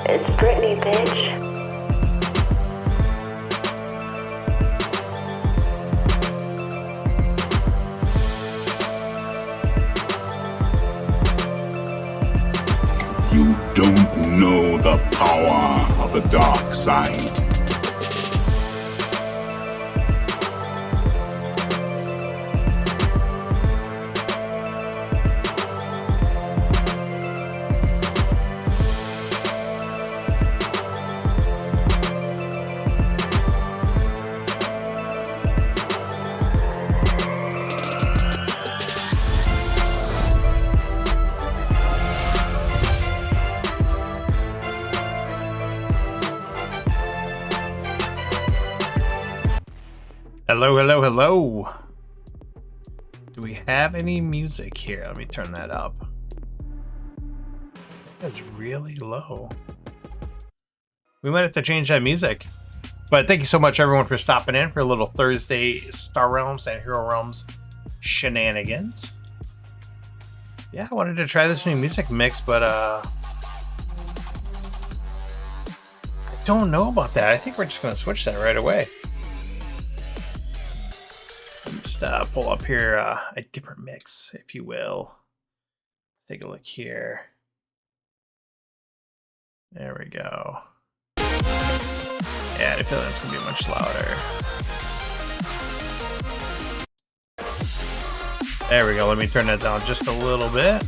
It's Britney, bitch. You don't know the power of the dark side. Hello, hello, hello. Do we have any music here? Let me turn that up. That's really low. We might have to change that music. But thank you so much, everyone, for stopping in for a little Thursday Star Realms and Hero Realms Shenanigans. Yeah, I wanted to try this new music mix, but I don't know about that. I think we're just going to switch that right away. Just pull up here a different mix, if you will. Take a look here. There we go. Yeah, I feel that's gonna be much louder. There we go. Let me turn that down just a little bit.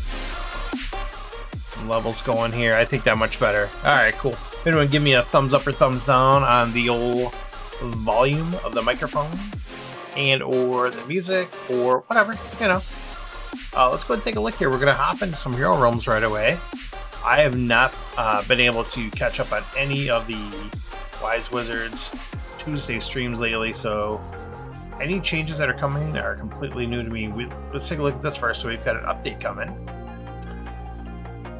Some levels going here. I think that much better. All right, cool. Anyone give me a thumbs up or thumbs down on the old volume of the microphone? And or the music or whatever, you know. Let's go ahead and take a look here. We're going to hop into some Hero Realms right away. I have not been able to catch up on any of the Wise Wizards Tuesday streams lately, so any changes that are coming are completely new to me. Let's take a look at this first. So we've got an update coming.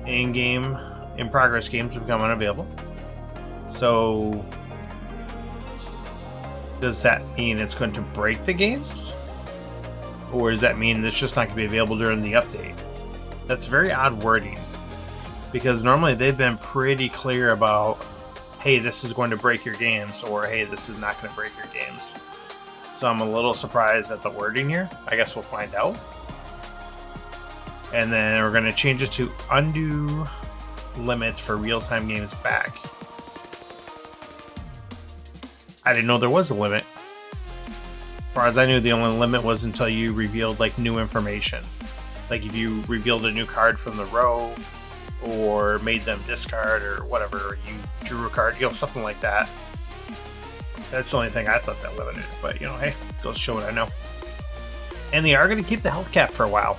In-game, in-progress games become unavailable. So does that mean it's going to break the games? Or does that mean it's just not going to be available during the update? That's very odd wording. Because normally they've been pretty clear about, hey, this is going to break your games, or hey, this is not going to break your games. So I'm a little surprised at the wording here. I guess we'll find out. And then we're going to change it to undo limits for real-time games back. I didn't know there was a limit. As far as I knew, the only limit was until you revealed like new information. Like if you revealed a new card from the row, or made them discard, or whatever, you drew a card, you know, something like that. That's the only thing I thought that limited. But you know, hey, goes to show what I know. And they are going to keep the health cap for a while.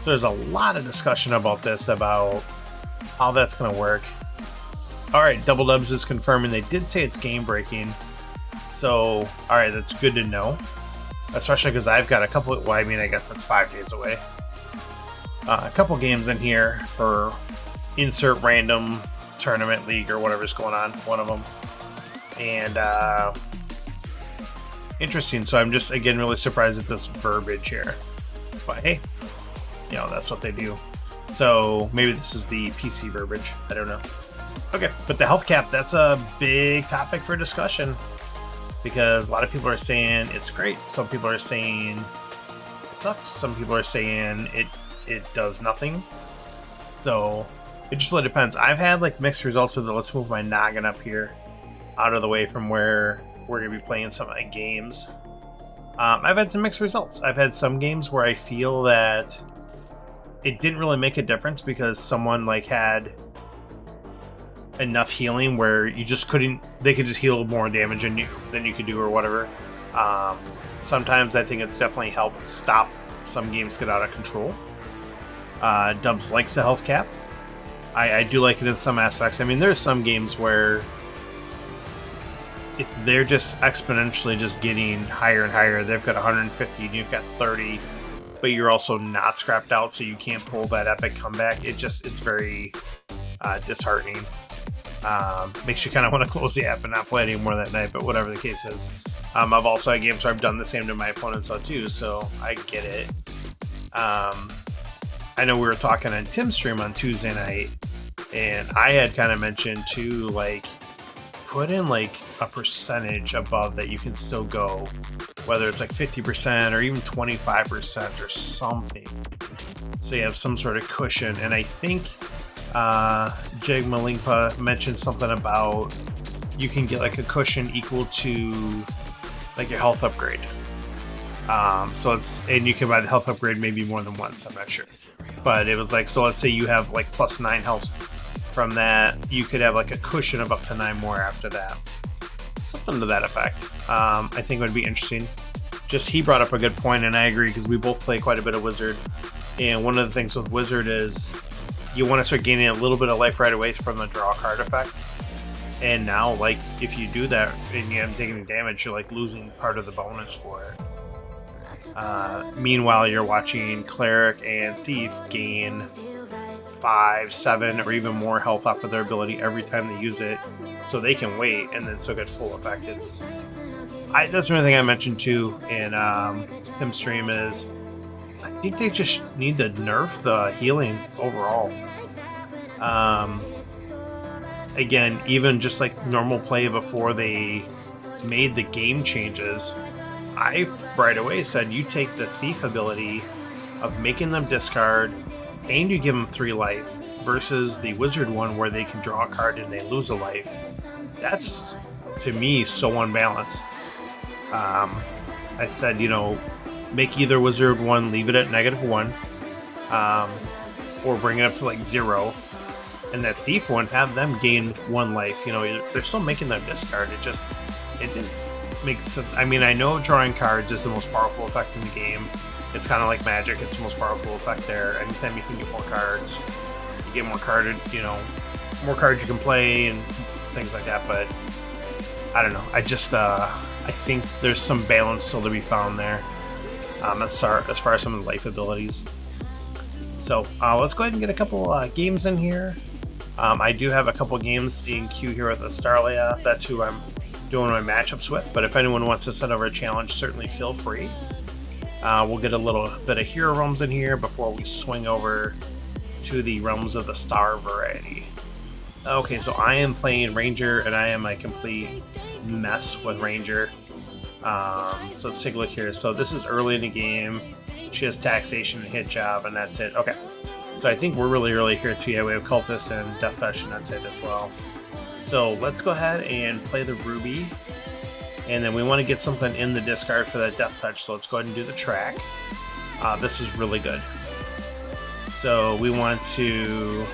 So there's a lot of discussion about this, about how that's going to work. All right, Double Dubs is confirming they did say it's game breaking. So, all right, that's good to know. Especially because I've got a couple, well, I mean, I guess that's 5 days away. A couple games in here for insert random tournament league or whatever's going on, one of them. And, interesting. So I'm just, again, really surprised at this verbiage here. But hey, you know, that's what they do. So maybe this is the PC verbiage. I don't know. Okay, but the health cap, that's a big topic for discussion. Because a lot of people are saying it's great. Some people are saying it sucks. Some people are saying it does nothing. So it just really depends. I've had like mixed results with it. Let's move my noggin up here out of the way from where we're going to be playing some of my games. I've had some mixed results. I've had some games where I feel that it didn't really make a difference because someone like had enough healing where you just couldn't, they could just heal more damage than you could do or whatever. Sometimes I think it's definitely helped stop some games get out of control. Dubs likes the health cap. I do like it in some aspects. I mean, there's some games where if they're just exponentially just getting higher and higher, they've got 150 and you've got 30, but you're also not scrapped out, so you can't pull that epic comeback. It's very disheartening. Makes you kind of want to close the app and not play anymore that night, but whatever the case is. I've also had games where I've done the same to my opponents too, so I get it. I know we were talking on Tim's stream on Tuesday night, And I had kind of mentioned too, like, put in like a percentage above that you can still go, whether it's like 50% or even 25% or something, so you have some sort of cushion. And I think Jig Malingpa mentioned something about you can get like a cushion equal to like your health upgrade. So and you can buy the health upgrade maybe more than once, I'm not sure, but it was like, so let's say you have like plus 9 health from that, you could have like a cushion of up to 9 more after that, something to that effect. I think would be interesting. Just, he brought up a good point, and I agree, because we both play quite a bit of Wizard, and one of the things with Wizard is you want to start gaining a little bit of life right away from the draw card effect. And now, like, if you do that and you haven't taken any damage, you're like losing part of the bonus for it. Meanwhile, you're watching Cleric and Thief gain 5, 7, or even more health off of their ability every time they use it, so they can wait and then still get full effect. That's another thing I mentioned too in Tim's stream is I think they just need to nerf the healing overall. Again, even just like normal play before they made the game changes, I right away said you take the Thief ability of making them discard and you give them 3 life versus the Wizard one where they can draw a card and they lose a life. That's, to me, so unbalanced. I said, make either Wizard one, leave it at -1, or bring it up to like 0, and that Thief one, have them gain 1 life. They're still making them discard. It didn't make sense. I mean, I know drawing cards is the most powerful effect in the game. It's kind of like Magic. It's the most powerful effect there. Anytime you can get more cards, you get more carded, more cards you can play and things like that. But I don't know. I think there's some balance still to be found there, as far as some of the life abilities. So let's go ahead and get a couple games in here. I do have a couple games in queue here with Astarlia. That's who I'm doing my matchups with. But if anyone wants to send over a challenge, certainly feel free. We'll get a little bit of hero realms in here before we swing over to the realms of the star variety. Okay, so I am playing Ranger, and I am a complete mess with Ranger. So let's take a look here. So this is early in the game. She has taxation and hit job, and that's it. Okay, so I think we're really early here too. Yeah, we have Cultist and Death Touch, and that's it as well. So let's go ahead and play the Ruby, and then we want to get something in the discard for that Death Touch. So let's go ahead and do the track. This is really good. So we want to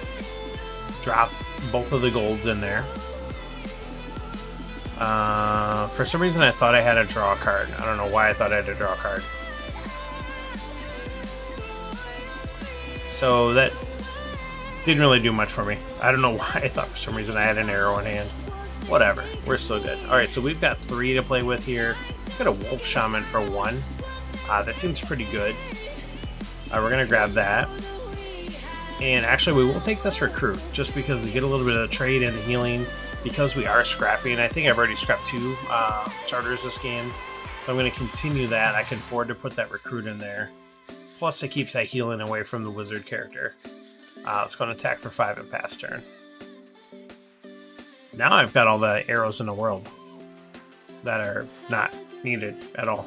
drop both of the golds in there. For some reason I thought I had a draw card. I don't know why I thought I had a draw card. So that didn't really do much for me. I don't know why I thought for some reason I had an arrow in hand. Whatever, we're still good. Alright, so we've got 3 to play with here. We've got a Wolf Shaman for 1. That seems pretty good. We're going to grab that. And actually, we will take this Recruit, just because we get a little bit of trade and the healing, because we are scrapping. I think I've already scrapped 2 starters this game, so I'm going to continue that. I can afford to put that Recruit in there. Plus, it keeps that healing away from the Wizard character. Let's go and attack for 5 and pass turn. Now I've got all the arrows in the world that are not needed at all.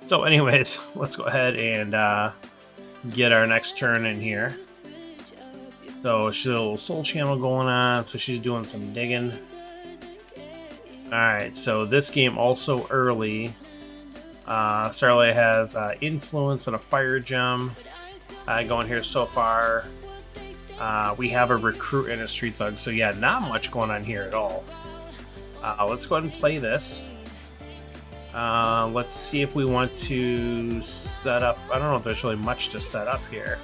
So anyways, let's go ahead and get our next turn in here. So she's a little soul channel going on, so she's doing some digging. Alright, so this game also early. Starlight has influence and a fire gem going here so far. We have a recruit and a street thug, so yeah, not much going on here at all. Let's go ahead and play this. Let's see if we want to set up. I don't know if there's really much to set up here.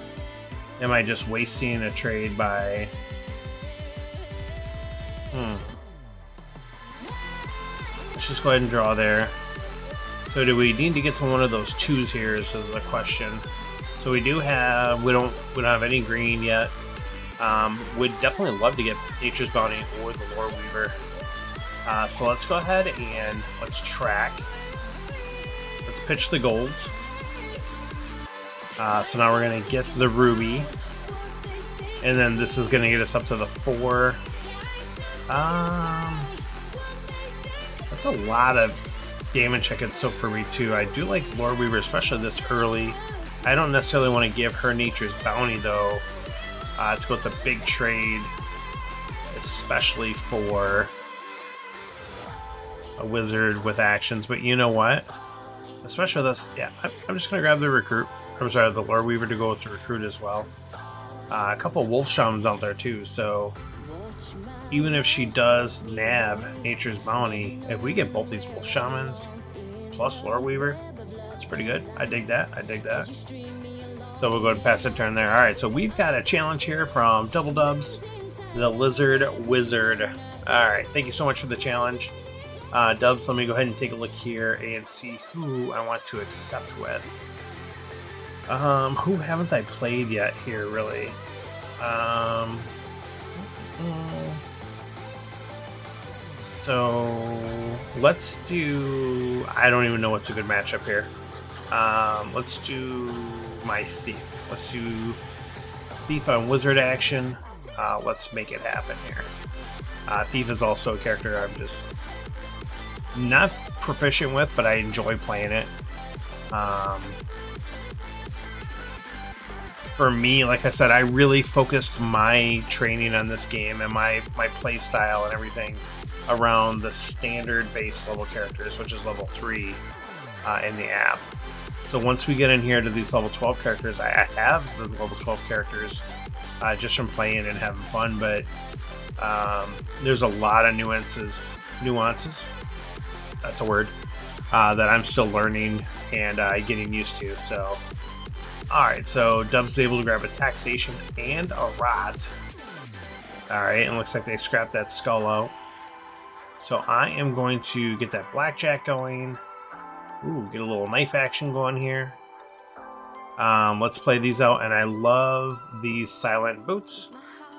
Am I just wasting a trade by... Let's just go ahead and draw there. So do we need to get to one of those 2s here is the question. So we do have... We don't have any green yet. Would definitely love to get Nature's Bounty or the Lore Weaver. So let's go ahead and let's track. Let's pitch the golds. So now we're going to get the Ruby. And then this is going to get us up to the 4. That's a lot of damage I could soak for me too. I do like Lore Weaver, especially this early. I don't necessarily want to give her Nature's Bounty though, to go with the big trade, especially for a wizard with actions. But you know what? Especially with this, yeah, I'm just going to grab the recruit. I'm sorry, the Lore Weaver to go with the recruit as well. A couple of Wolf Shamans out there too, so even if she does nab Nature's Bounty, if we get both these Wolf Shamans plus Lore Weaver, that's pretty good. I dig that. I dig that. So we'll go ahead and pass a turn there. Alright, so we've got a challenge here from Double Dubs, the Lizard Wizard. Alright, thank you so much for the challenge. Dubs, let me go ahead and take a look here and see who I want to accept with. Who haven't I played yet here, really? So let's do, I don't even know what's a good matchup here. Let's do my Thief. Let's do Thief on Wizard action. Let's make it happen here. Thief is also a character I'm just not proficient with, but I enjoy playing it. For me, like I said, I really focused my training on this game and my play style and everything around the standard base level characters, which is level 3 in the app. So once we get in here to these level 12 characters, I have the level 12 characters just from playing and having fun, but there's a lot of nuances, that's a word, that I'm still learning and getting used to. So alright, so Dub's is able to grab a Taxation and a Rot. Alright, and looks like they scrapped that skull out. So I am going to get that Blackjack going. Ooh, get a little knife action going here. Let's play these out, and I love these Silent Boots.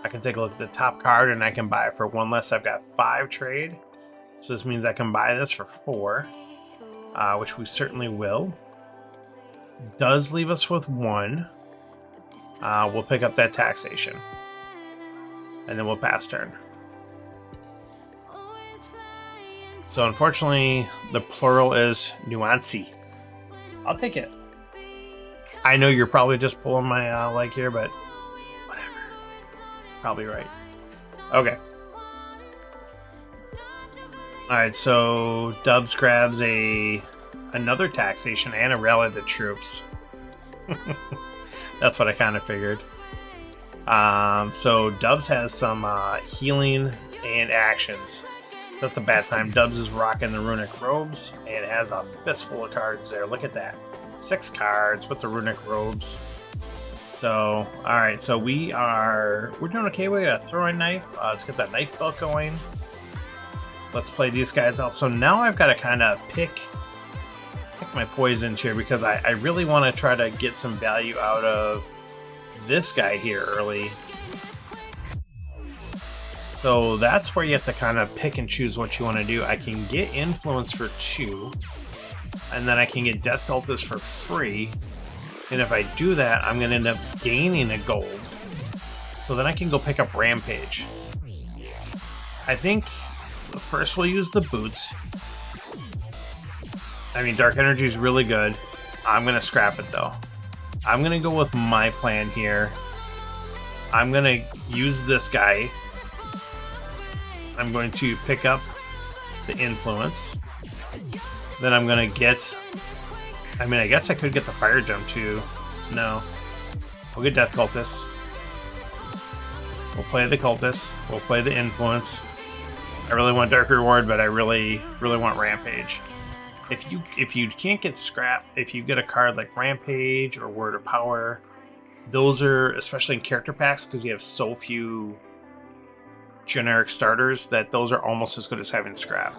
I can take a look at the top card, and I can buy it for 1 less. I've got 5 trade. So this means I can buy this for 4, which we certainly will. Does leave us with 1. We'll pick up that Taxation. And then we'll pass turn. So unfortunately, the plural is nuancy. I'll take it. I know you're probably just pulling my leg here, but whatever. Probably right. Okay. Alright, so Dubs grabs another Taxation and a Rally the Troops. That's what I kind of figured. So Dubs has some healing and actions. That's a bad time. Dubs is rocking the Runic Robes and it has a fistful of cards there. Look at that. 6 cards with the Runic Robes. So, alright, so we're doing okay. We got a throwing knife. Let's get that knife belt going. Let's play these guys out. So now I've got to kind of pick my poisons here because I really want to try to get some value out of this guy here early. So that's where you have to kind of pick and choose what you want to do. I can get Influence for 2, and then I can get Death Cultist for free. And if I do that, I'm going to end up gaining a gold. So then I can go pick up Rampage. I think first we'll use the boots. I mean, Dark Energy is really good. I'm going to scrap it though. I'm going to go with my plan here. I'm going to use this guy. I'm going to pick up the Influence. Then I'm going to get... I mean, I guess I could get the Fire Jump too. No. We'll get Death Cultist. We'll play the Cultist. We'll play the Influence. I really want Dark Reward, but I really want Rampage. If you can't get Scrap, if you get a card like Rampage or Word of Power, those are, especially in character packs, because you have so few generic starters, that those are almost as good as having Scrap.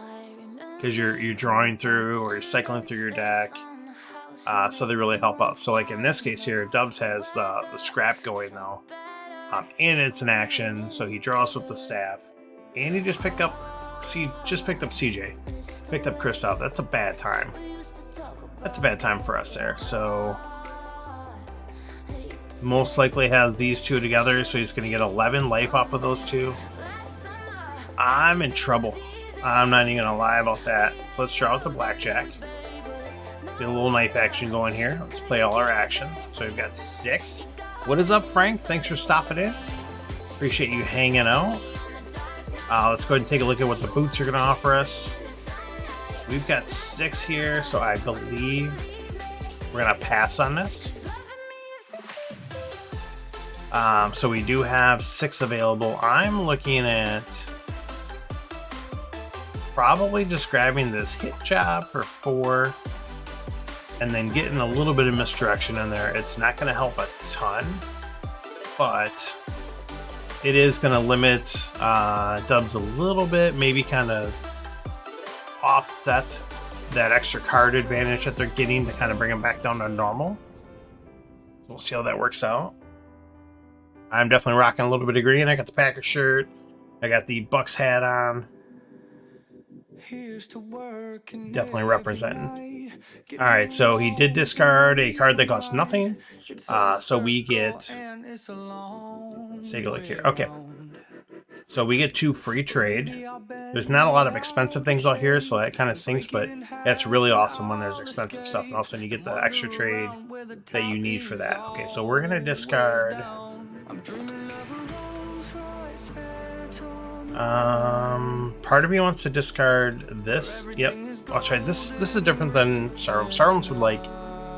Because you're drawing through or you're cycling through your deck. So they really help out. So like in this case here, Dubs has the Scrap going though. And it's an action, so he draws with the staff. And he just picked up CJ. Picked up Kristoff. That's a bad time. That's a bad time for us there. So Most likely has these two together, so he's going to get 11 life off of those two. I'm in trouble. I'm not even going to lie about that. So let's draw out the blackjack. Get a little knife action going here. Let's play all our action. So we've got 6. What is up, Frank? Thanks for stopping in. Appreciate you hanging out. Let's go ahead and take a look at what the boots are going to offer us. We've got 6 here, so I believe we're going to pass on this. So we do have 6 available. I'm looking at probably just grabbing this hit job for 4 and then getting a little bit of misdirection in there. It's not going to help a ton, but it is going to limit Dubs a little bit, maybe kind of offset that extra card advantage that they're getting to kind of bring them back down to normal. So we'll see how that works out. I'm definitely rocking a little bit of green. I got the Packers shirt. I got the Bucks hat on. Definitely representing. Alright, so he did discard a card that costs nothing. So we get... Let's take a look here. Okay. So we get 2 free trade. There's not a lot of expensive things out here, so that kind of stinks, but that's really awesome when there's expensive stuff. And all of a sudden you get the extra trade that you need for that. Okay, so we're going to discard... part of me wants to discard this. Yep. Oh, that's right. This is different than Starrooms. Starrooms would like,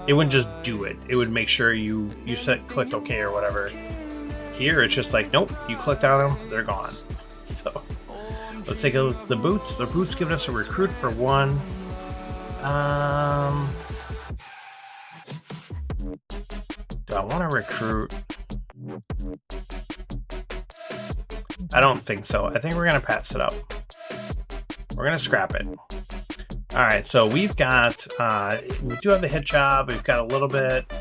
it wouldn't just do it. It would make sure you clicked OK or whatever. Here it's just like, nope, you clicked on them, they're gone. So let's take a look at the boots. The boots giving us a recruit for 1. Do I want to recruit? I don't think so. I think we're going to pass it up. We're going to scrap it. Alright, so we've got, we do have the hit job. We've got a little bit.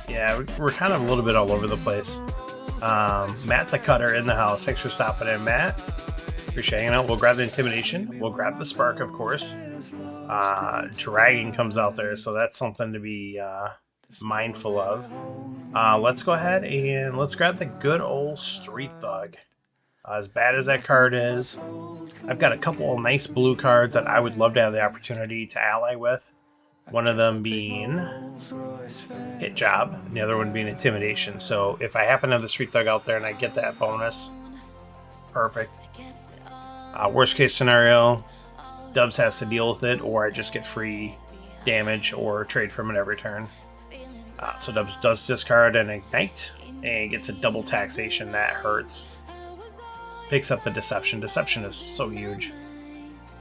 Yeah, we're kind of a little bit all over the place. Matt the Cutter in the house. Thanks for stopping in, Matt. Appreciate hanging out. We'll grab the Intimidation. We'll grab the Spark, of course. Dragon comes out there, so that's something to be mindful of. Let's go ahead and let's grab the good old Street Thug. As bad as that card is, I've got a couple of nice blue cards that I would love to have the opportunity to ally with. One of them being Hit Job, and the other one being Intimidation. So if I happen to have the Street Thug out there and I get that bonus, perfect. Worst case scenario, Dubs has to deal with it, or I just get free damage or trade from it every turn. So Dubs does discard and Ignite, and gets a double taxation. That hurts. Picks up the Deception. Deception is so huge.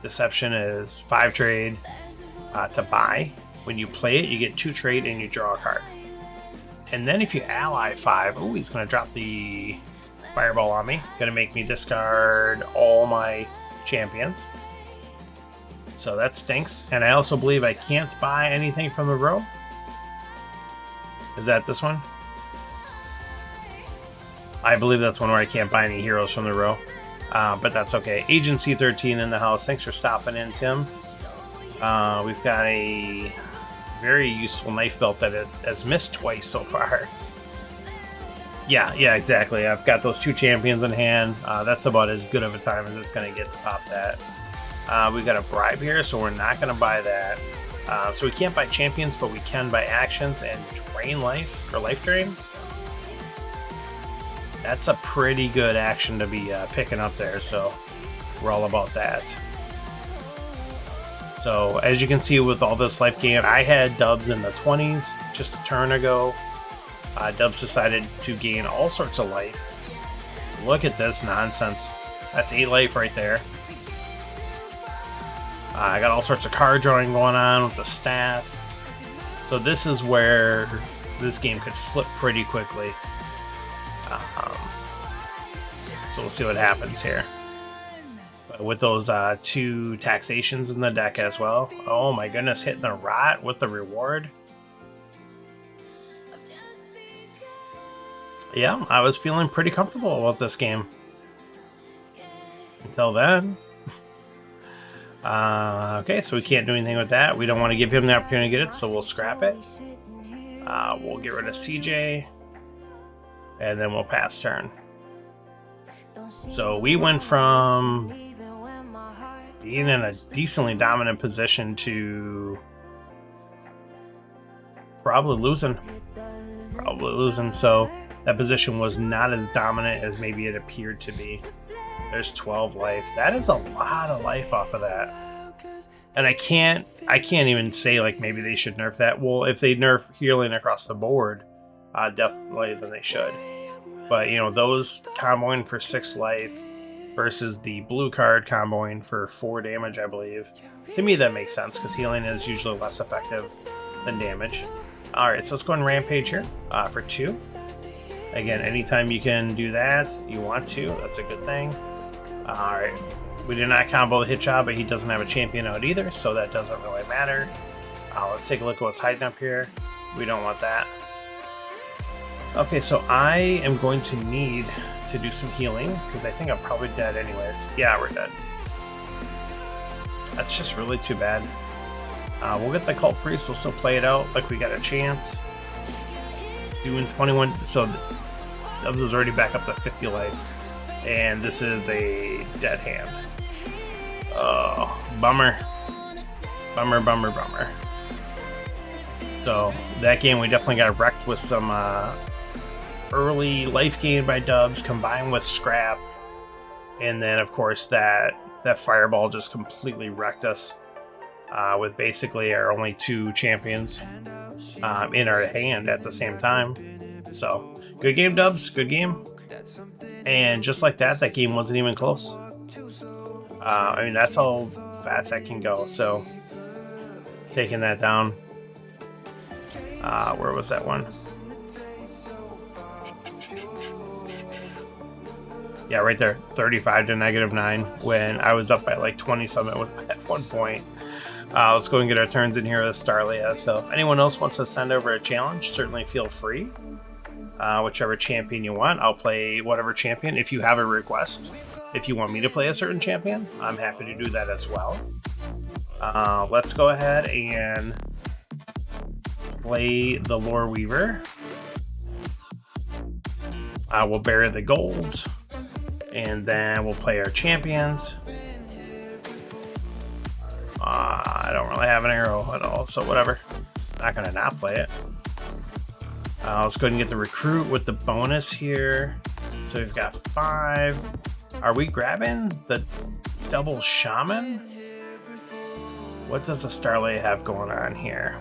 Deception is 5 trade to buy. When you play it, you get 2 trade and you draw a card. And then if you ally 5, oh, he's going to drop the Fireball on me. Going to make me discard all my champions. So that stinks. And I also believe I can't buy anything from the row. Is that this one? I believe that's one where I can't buy any heroes from the row. But that's okay. Agency 13 in the house. Thanks for stopping in, Tim. We've got a very useful knife belt that has missed twice so far. Yeah, exactly. I've got those 2 champions in hand. That's about as good of a time as it's going to get to pop that. We've got a bribe here, so we're not going to buy that. So we can't buy champions, but we can buy actions and drain life, or life drain. That's a pretty good action to be picking up there, so we're all about that. So as you can see with all this life gain, I had Dubs in the 20s just a turn ago. Dubs decided to gain all sorts of life. Look at this nonsense. That's 8 life right there. I got all sorts of card drawing going on with the staff. So this is where this game could flip pretty quickly. So we'll see what happens here. But with those 2 taxations in the deck as well. Oh my goodness, hitting the rot with the reward. Yeah, I was feeling pretty comfortable about this game. Until then. Okay, so we can't do anything with that. We don't want to give him the opportunity to get it, so we'll scrap it. We'll get rid of CJ, and then we'll pass turn. So we went from being in a decently dominant position to probably losing. So that position was not as dominant as maybe it appeared to be. There's 12 life. That is a lot of life off of that. And I can't even say like maybe they should nerf that. Well, if they nerf healing across the board, definitely then they should. But you know, those comboing for 6 life versus the blue card comboing for 4 damage, I believe. To me that makes sense because healing is usually less effective than damage. Alright, so let's go and rampage here for 2. Again, anytime you can do that, you want to, that's a good thing. Alright, we did not combo the hit job, but he doesn't have a champion out either, so that doesn't really matter. Let's take a look at what's hiding up here. We don't want that. Okay, so I am going to need to do some healing, because I think I'm probably dead anyways. Yeah, we're dead. That's just really too bad. We'll get the Cult Priest, we'll still play it out like we got a chance. Doing 21, so Dubs is already back up to 50 life. And this is a dead hand. Oh, bummer. Bummer. So that game we definitely got wrecked with some early life gain by Dubs combined with scrap. And then of course that fireball just completely wrecked us with basically our only 2 champions in our hand at the same time. So good game, Dubs, good game. And just like that game wasn't even close. I mean, that's how fast I can go. So taking that down. Where was that one? Yeah, right there. 35 to -9 when I was up by like 20 something at one point. Let's go and get our turns in here with Starlia. So if anyone else wants to send over a challenge, certainly feel free. Whichever champion you want, I'll play whatever champion. If you have a request, if you want me to play a certain champion, I'm happy to do that as well. Let's go ahead and play the Lore Weaver. We'll bury the golds, and then we'll play our champions. I don't really have an arrow at all, so whatever. Not gonna not play it. Let's go ahead and get the recruit with the bonus here. So we've got 5. Are we grabbing the double shaman? What does a Starlight have going on here?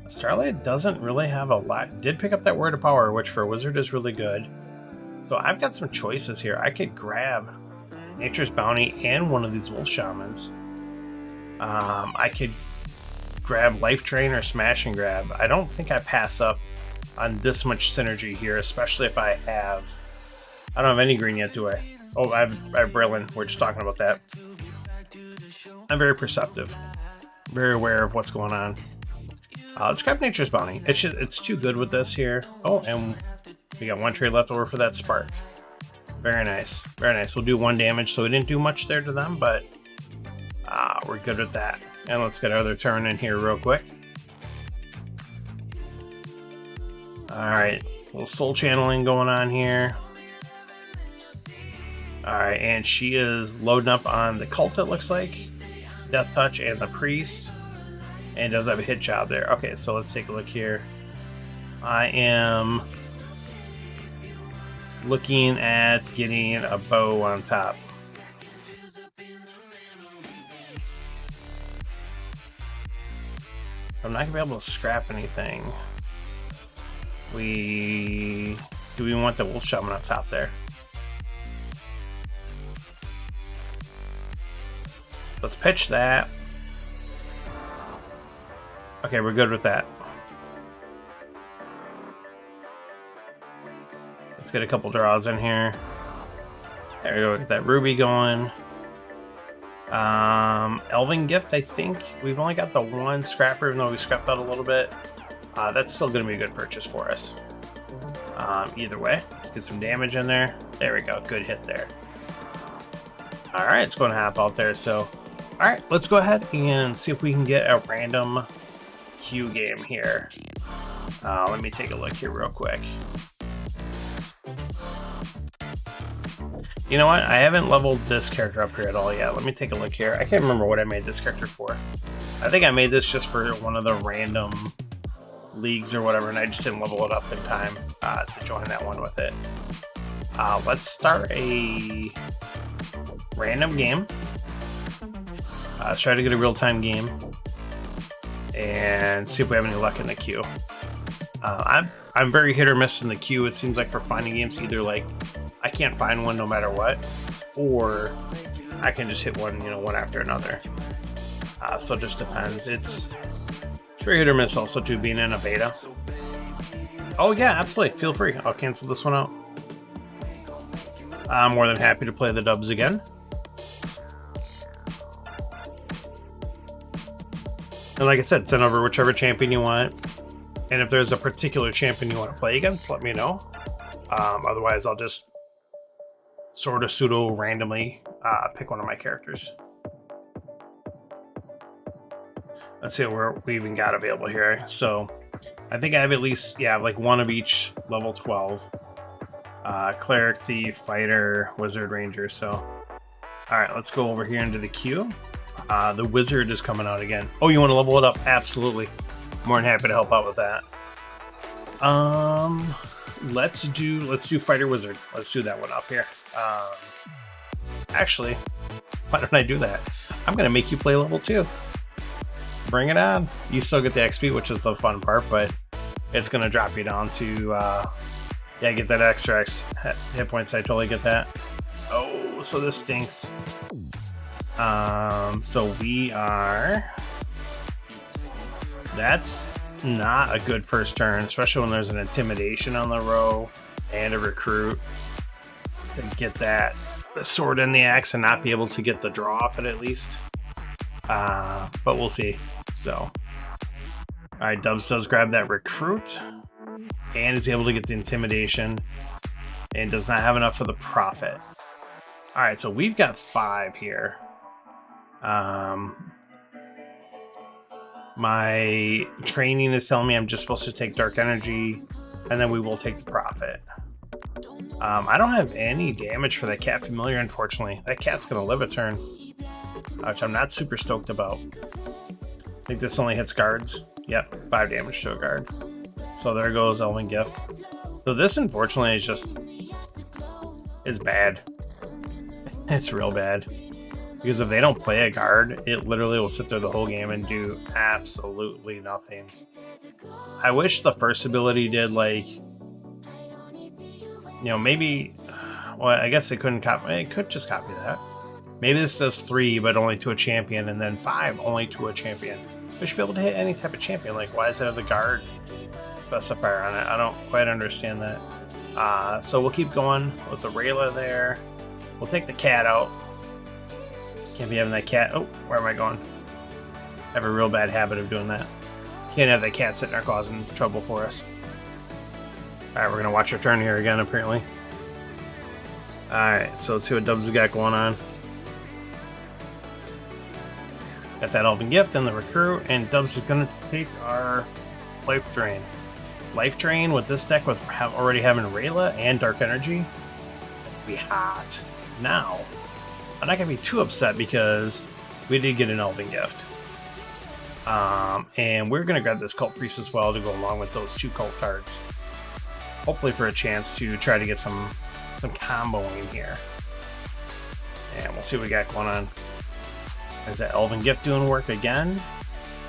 A Starlight doesn't really have a lot. Did pick up that word of power, which for a wizard is really good. So I've got some choices here. I could grab Nature's Bounty and one of these wolf shamans. I could grab Life Drain or Smash and Grab. I don't think I pass up on this much synergy here, especially if I have... I don't have any green yet, do I? Oh, I have Brillin. We're just talking about that. I'm very perceptive. Very aware of what's going on. Let's grab Nature's Bounty. It's too good with this here. Oh, and we got 1 trade left over for that Spark. Very nice. Very nice. We'll do 1 damage, so we didn't do much there to them, but we're good with that. And let's get our other turn in here real quick. Alright, a little soul channeling going on here. Alright, and she is loading up on the cult, it looks like. Death Touch and the Priest. And does have a hit job there. Okay, so let's take a look here. I am looking at getting a bow on top. I'm not gonna be able to scrap anything. Do we want the wolf shaman up top there? Let's pitch that. Okay, we're good with that. Let's get a couple draws in here. There we go, get that ruby going. Elven Gift, I think. We've only got the 1 scrapper, even though we scrapped out a little bit. That's still going to be a good purchase for us. Either way, let's get some damage in there. There we go, good hit there. Alright, it's going to hop out there, so... Alright, let's go ahead and see if we can get a random Q game here. Let me take a look here real quick. You know what? I haven't leveled this character up here at all yet. Let me take a look here. I can't remember what I made this character for. I think I made this just for one of the random leagues or whatever, and I just didn't level it up in time to join that one with it. Let's start a random game. Try to get a real-time game and see if we have any luck in the queue. I'm very hit or miss in the queue. It seems like for finding games, either like I can't find one no matter what, or I can just hit one, one after another. So it just depends. It's very hit or miss also too, being in a beta. Oh yeah, absolutely. Feel free. I'll cancel this one out. I'm more than happy to play the dubs again. And like I said, send over whichever champion you want. And if there's a particular champion you want to play against, let me know. Otherwise, I'll just sort of pseudo randomly pick one of my characters. Let's see what we even got available here. So I think I have at least, like one of each level 12. Cleric, Thief, Fighter, Wizard, Ranger. So, all right, let's go over here into the queue. The Wizard is coming out again. Oh, you want to level it up? Absolutely. More than happy to help out with that. Let's do Fighter Wizard. Let's do that one up here. Actually, why don't I do that? I'm gonna make you play level 2. Bring it on. You still get the XP, which is the fun part, but it's gonna drop you down to get that extra hit points. I totally get that. Oh, so this stinks. So we are. That's not a good first turn, especially when there's an intimidation on the row and a recruit. To get the sword and the axe and not be able to get the draw off it at least. But we'll see. So, all right, Dubs does grab that recruit and is able to get the intimidation and does not have enough for the profit. All right, so we've got 5 here. My training is telling me I'm just supposed to take Dark Energy, and then we will take the profit. I don't have any damage for that cat familiar, unfortunately. That cat's going to live a turn, which I'm not super stoked about. I think this only hits guards. Yep, 5 damage to a guard. So there goes Elven Gift. So this, unfortunately, is bad. It's real bad. Because if they don't play a guard, it literally will sit there the whole game and do absolutely nothing. I wish the first ability did, like, maybe, well, I guess it couldn't copy, it could just copy that. Maybe this does 3, but only to a champion, and then 5 only to a champion. We should be able to hit any type of champion. Like, why does it have the guard specifier on it? I don't quite understand that. So we'll keep going with the Rayla there. We'll take the cat out. Can't be having that cat. Oh, where am I going? I have a real bad habit of doing that. Can't have that cat sitting there causing trouble for us. Alright, we're going to watch our turn here again, apparently. Alright, so let's see what Dubs has got going on. Got that Elven Gift and the recruit, and Dubs is going to take our Life Drain. Life Drain with this deck, with already having Rayla and Dark Energy, that'd be hot. Now, I'm not going to be too upset because we did get an Elven Gift. And we're going to grab this Cult Priest as well to go along with those 2 cult cards. Hopefully for a chance to try to get some comboing here. And we'll see what we got going on. Is that Elven Gift doing work again?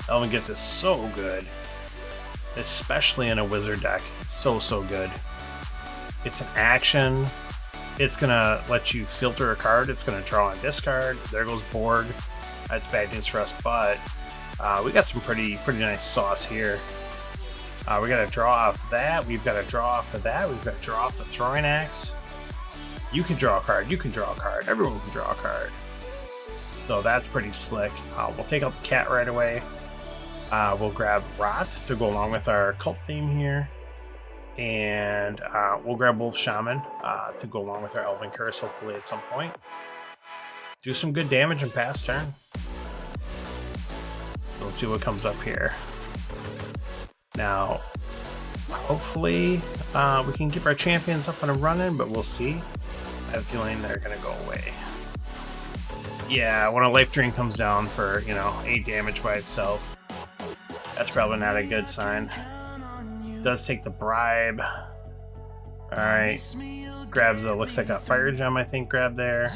Elven Gift is so good. Especially in a wizard deck. So good. It's an action. It's going to let you filter a card. It's going to draw and discard. There goes Borg. That's bad news for us, but we got some pretty nice sauce here. We got to draw off that. We've got to draw off of that. We've got to draw off the throwing axe. You can draw a card. You can draw a card. Everyone can draw a card. So that's pretty slick. We'll take out the cat right away. We'll grab Rot to go along with our cult theme here. And we'll grab Wolf Shaman to go along with our Elven Curse, hopefully at some point. Do some good damage and pass turn. We'll see what comes up here. Now, hopefully we can keep our champions up and running, but we'll see. I have a feeling they're going to go away. Yeah, when a life drain comes down for, 8 damage by itself, that's probably not a good sign. Does take the bribe. Alright. Grabs looks like a fire gem, I think, grab there.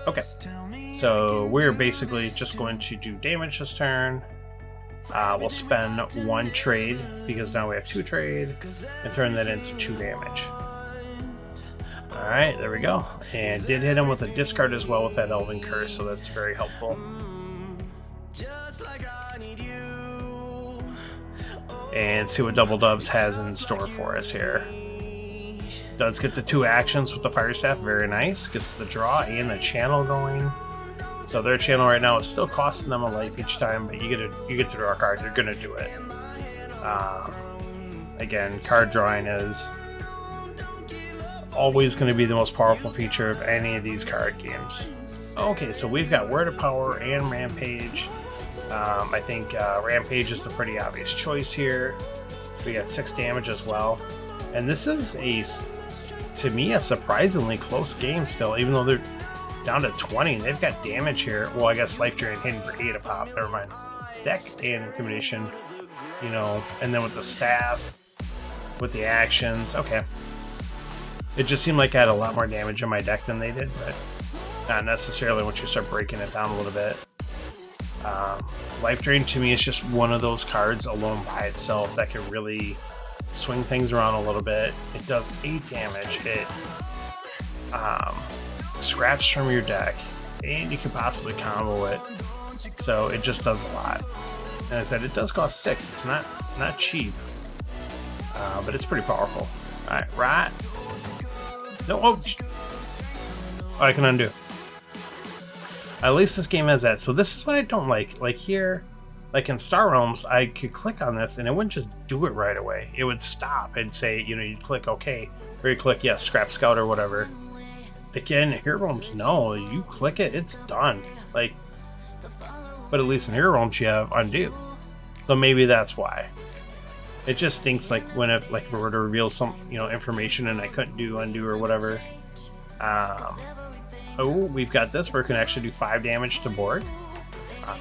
Okay. So we're basically just going to do damage this turn. We'll spend 1 trade, because now we have 2 trade, and turn that into 2 damage. Alright, there we go. And did hit him with a discard as well with that Elven Curse, so that's very helpful. And see what Double Dubs has in store for us here. Does get the 2 actions with the Fire Staff, very nice. Gets the draw and the channel going. So their channel right now is still costing them a life each time, but you get to draw a card, you're gonna do it. Again, card drawing is always going to be the most powerful feature of any of these card games. Okay, so we've got Word of Power and Rampage. I think Rampage is the pretty obvious choice here. We got 6 damage as well. And this is, to me, a surprisingly close game still, even though they're down to 20. They've got damage here. Well, I guess Life Drain hitting for 8 a pop. Never mind. Deck and Intimidation, and then with the staff, with the actions. Okay. It just seemed like I had a lot more damage in my deck than they did, but not necessarily once you start breaking it down a little bit. Life Drain to me is just one of those cards alone by itself that can really swing things around a little bit. It does 8 damage. It scraps from your deck, and you can possibly combo it. So it just does a lot. And I said it does cost 6. It's not cheap, but it's pretty powerful. All right. No, oh, I can undo. At least this game has that. So this is what I don't like. Like here, like in Star Realms, I could click on this and it wouldn't just do it right away. It would stop and say, you'd click OK, or you click yes, Scrap Scout or whatever. Again, Hero Realms, no, you click it, it's done. But at least in Hero Realms you have undo. So maybe that's why. It just stinks like when if we were to reveal some information and I couldn't do undo or whatever. Oh, we've got this where we can actually do 5 damage to board.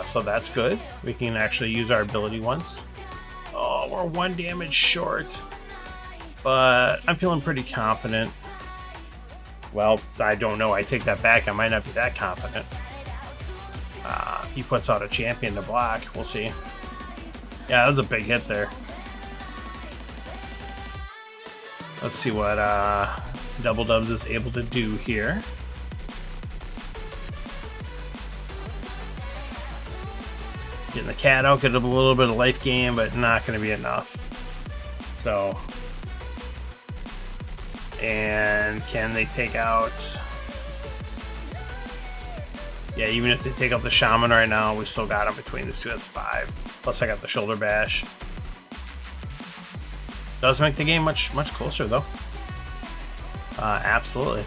So that's good. We can actually use our ability once. Oh, we're 1 damage short. But I'm feeling pretty confident. Well, I don't know. I take that back. I might not be that confident. He puts out a champion to block. We'll see. Yeah, that was a big hit there. Let's see what Double Dubs is able to do here. Getting the cat out, get a little bit of life gain, but not going to be enough. So, and can they take out? Yeah, even if they take out the Shaman right now, we still got him between these two. That's 5. Plus, I got the Shoulder Bash. Does make the game much closer though. Absolutely.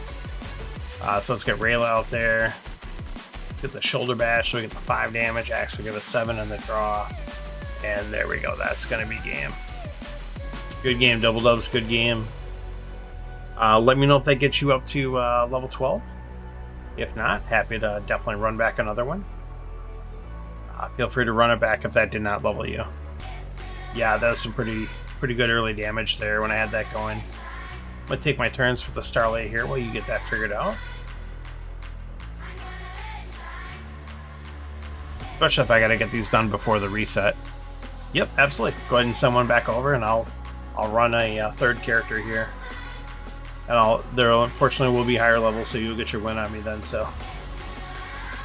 So let's get Rayla out there. Let's get the Shoulder Bash so we get the 5 damage. Axe will give us 7 in the draw. And there we go. That's going to be game. Good game, Double Dubs. Good game. Let me know if that gets you up to level 12. If not, happy to definitely run back another one. Feel free to run it back if that did not level you. Yeah, that was some pretty good early damage there when I had that going. I'm going to take my turns for the Starlight here while you get that figured out. Especially if I got to get these done before the reset. Yep, absolutely. Go ahead and send one back over and I'll run a third character here. And there unfortunately will be higher levels, so you'll get your win on me then. So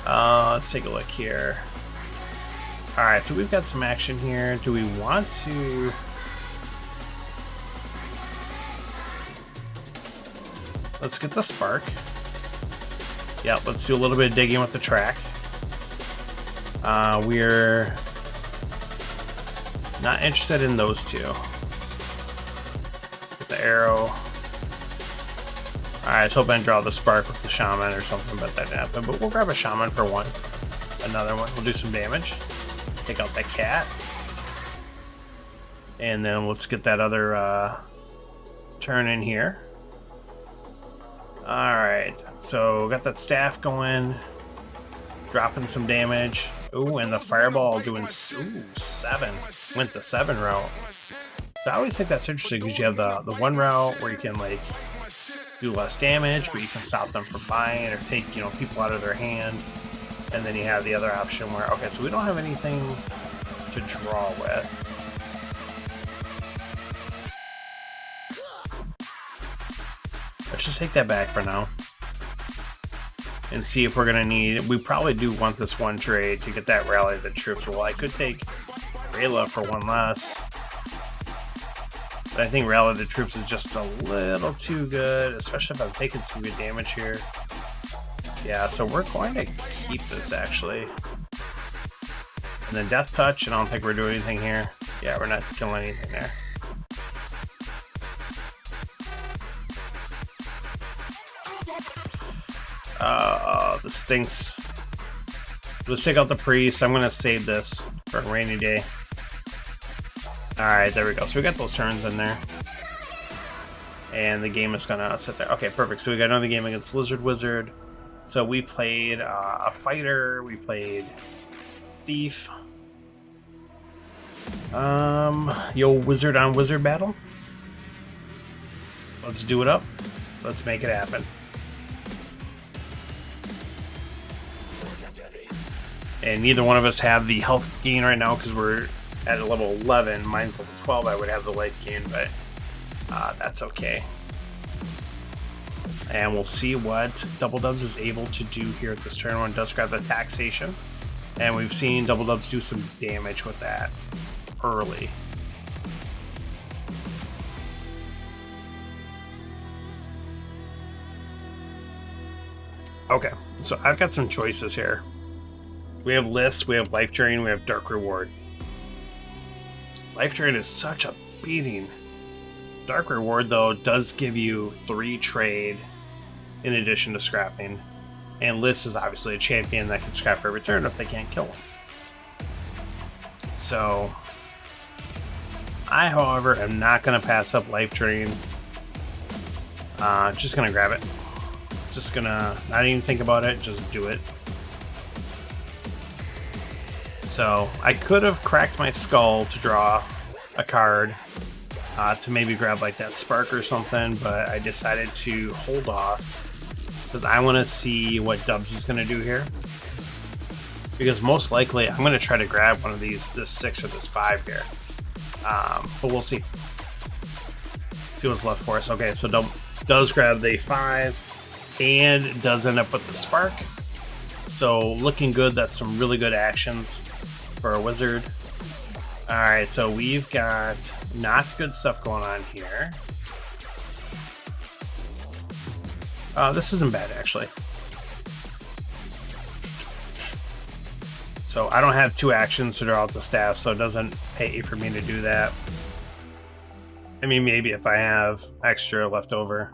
let's take a look here. Alright, so we've got some action here. Do we want to... Let's get the Spark. Yeah, let's do a little bit of digging with the track. We're not interested in those two. Get the arrow. Alright, I was hoping I'd draw the Spark with the Shaman or something, but that didn't happen. But we'll grab a Shaman for one. Another one. We'll do some damage. Take out that cat. And then let's get that other turn in here. Alright, so got that staff going. Dropping some damage. Ooh, and the fireball doing 7. Went the 7 route. So I always think that's interesting because you have the 1 route where you can like do less damage, but you can stop them from buying or take, people out of their hand. And then you have the other option where, okay, so we don't have anything to draw with. Let's just take that back for now. And see if we're going to need... We probably do want this 1 trade to get that rally of the troops. Well, I could take Rayla for 1 less. But I think rally of the troops is just a little too good, especially if I'm taking some good damage here. Yeah, so we're going to keep this, actually. And then Death Touch, and I don't think we're doing anything here. Yeah, we're not killing anything there. This stinks. Let's take out the priest. I'm gonna save this for a rainy day. Alright, there we go. So we got those turns in there. And the game is gonna sit there. Okay, perfect. So we got another game against Lizard Wizard. So we played a fighter, we played thief. Yo, wizard on wizard battle. Let's do it up. Let's make it happen. And neither one of us have the health gain right now because we're at a level 11. Mine's level 12. I would have the life gain, but that's okay. And we'll see what Double Dubs is able to do here at this turn. One does grab the taxation. And we've seen Double Dubs do some damage with that early. Okay, so I've got some choices here. We have lists, we have life drain, we have dark reward. Life drain is such a beating. Dark reward, though, does give you 3 trade in addition to scrapping. And list is obviously a champion that can scrap every turn if they can't kill him. So, I, however, am not going to pass up life drain. Just going to grab it. Just going to not even think about it, just do it. So I could have cracked my skull to draw a card to maybe grab like that spark or something, but I decided to hold off because I want to see what Dubs is going to do here. Because most likely I'm going to try to grab one of these, this 6 or this 5 here. But we'll see. See what's left for us. Okay, so does grab the 5 and does end up with the spark. So looking good. That's some really good actions for a wizard. Alright, so we've got not good stuff going on here. This isn't bad, actually. So I don't have 2 actions to draw out the staff, so it doesn't pay for me to do that. I mean, maybe if I have extra left over.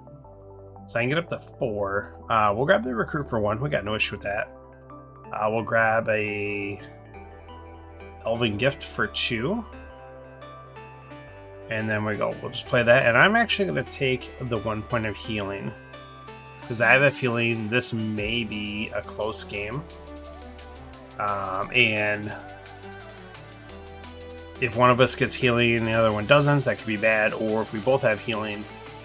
So I can get up to 4. We'll grab the recruit for 1. We got no issue with that. We'll grab a Elven Gift for 2. And then we'll just play that. And I'm actually going to take the 1 point of healing. Because I have a feeling this may be a close game. And if one of us gets healing and the other one doesn't, that could be bad. Or if we both have healing,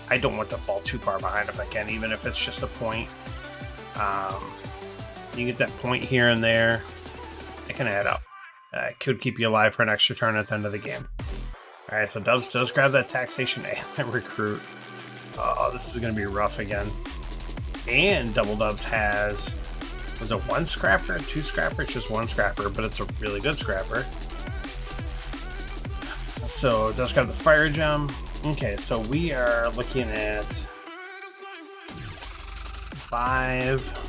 I don't want to fall too far behind if I can, even if it's just a point. You get that point here and there. It can add up. It could keep you alive for an extra turn at the end of the game. Alright, so Dubs does grab that taxation and recruit. Oh, this is going to be rough again. And Double Dubs has... Was it 1 scrapper, 2 scrapper? It's just 1 scrapper, but it's a really good scrapper. So it does grab the fire gem. Okay, so we are looking at 5.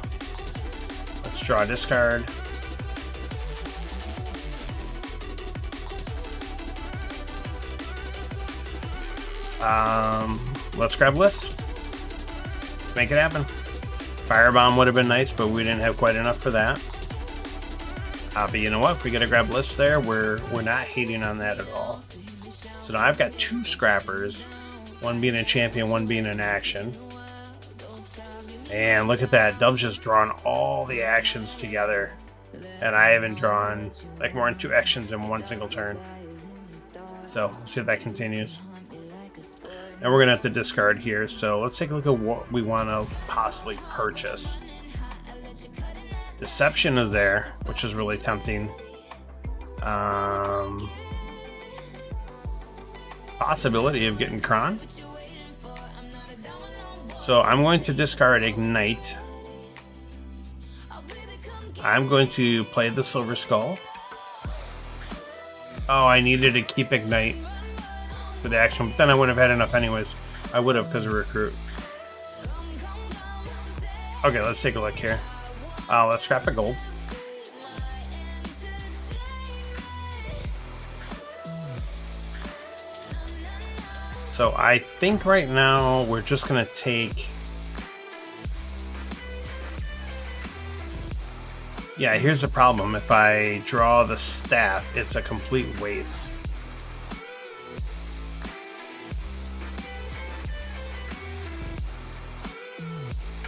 Let's draw a discard. Let's grab lists. Let's make it happen. Firebomb would have been nice, but we didn't have quite enough for that. But you know what? If we get a grab list there, we're not hating on that at all. So now I've got 2 scrappers, one being a champion, one being an action. And look at that, Dub's just drawn all the actions together. And I haven't drawn like more than 2 actions in one single turn. So we'll see if that continues. And we're gonna have to discard here. So let's take a look at what we want to possibly purchase. Deception is there, which is really tempting. Possibility of getting Kron. So I'm going to discard Ignite. I'm going to play the Silver Skull. Oh, I needed to keep Ignite for the action, but then I wouldn't have had enough anyways. I would have because of Recruit. Okay, let's take a look here. Let's scrap a gold. So I think right now we're just gonna take... Yeah, here's the problem. If I draw the staff, it's a complete waste.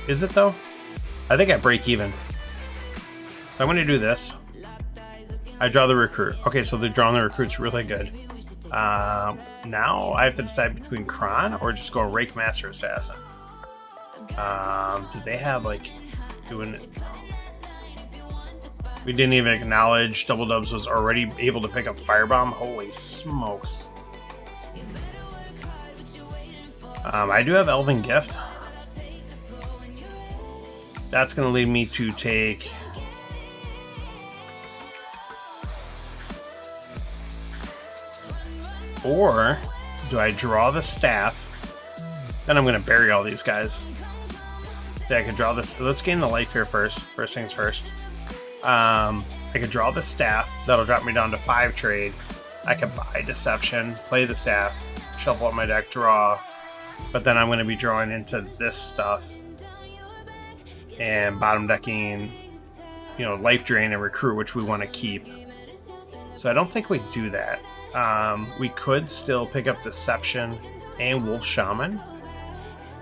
Is it though? I think I break even. So I'm going to do this. I draw the recruit. Okay, so the drawing the recruit's really good. Now I have to decide between Kron or just go Rake Master Assassin. Do they have like doing it? We didn't even acknowledge Double Dubs was already able to pick up Firebomb. Holy smokes. I do have Elven Gift. That's going to lead me to take... Or do I draw the staff? Then I'm going to bury all these guys. See, I could draw this. Let's gain the life here first. First things first. I could draw the staff. That'll drop me down to 5 trade. I could buy Deception, play the staff, shuffle up my deck, draw. But then I'm going to be drawing into this stuff. And bottom decking, you know, Life Drain and Recruit, which we want to keep. So I don't think we do that. We could still pick up Deception and Wolf Shaman.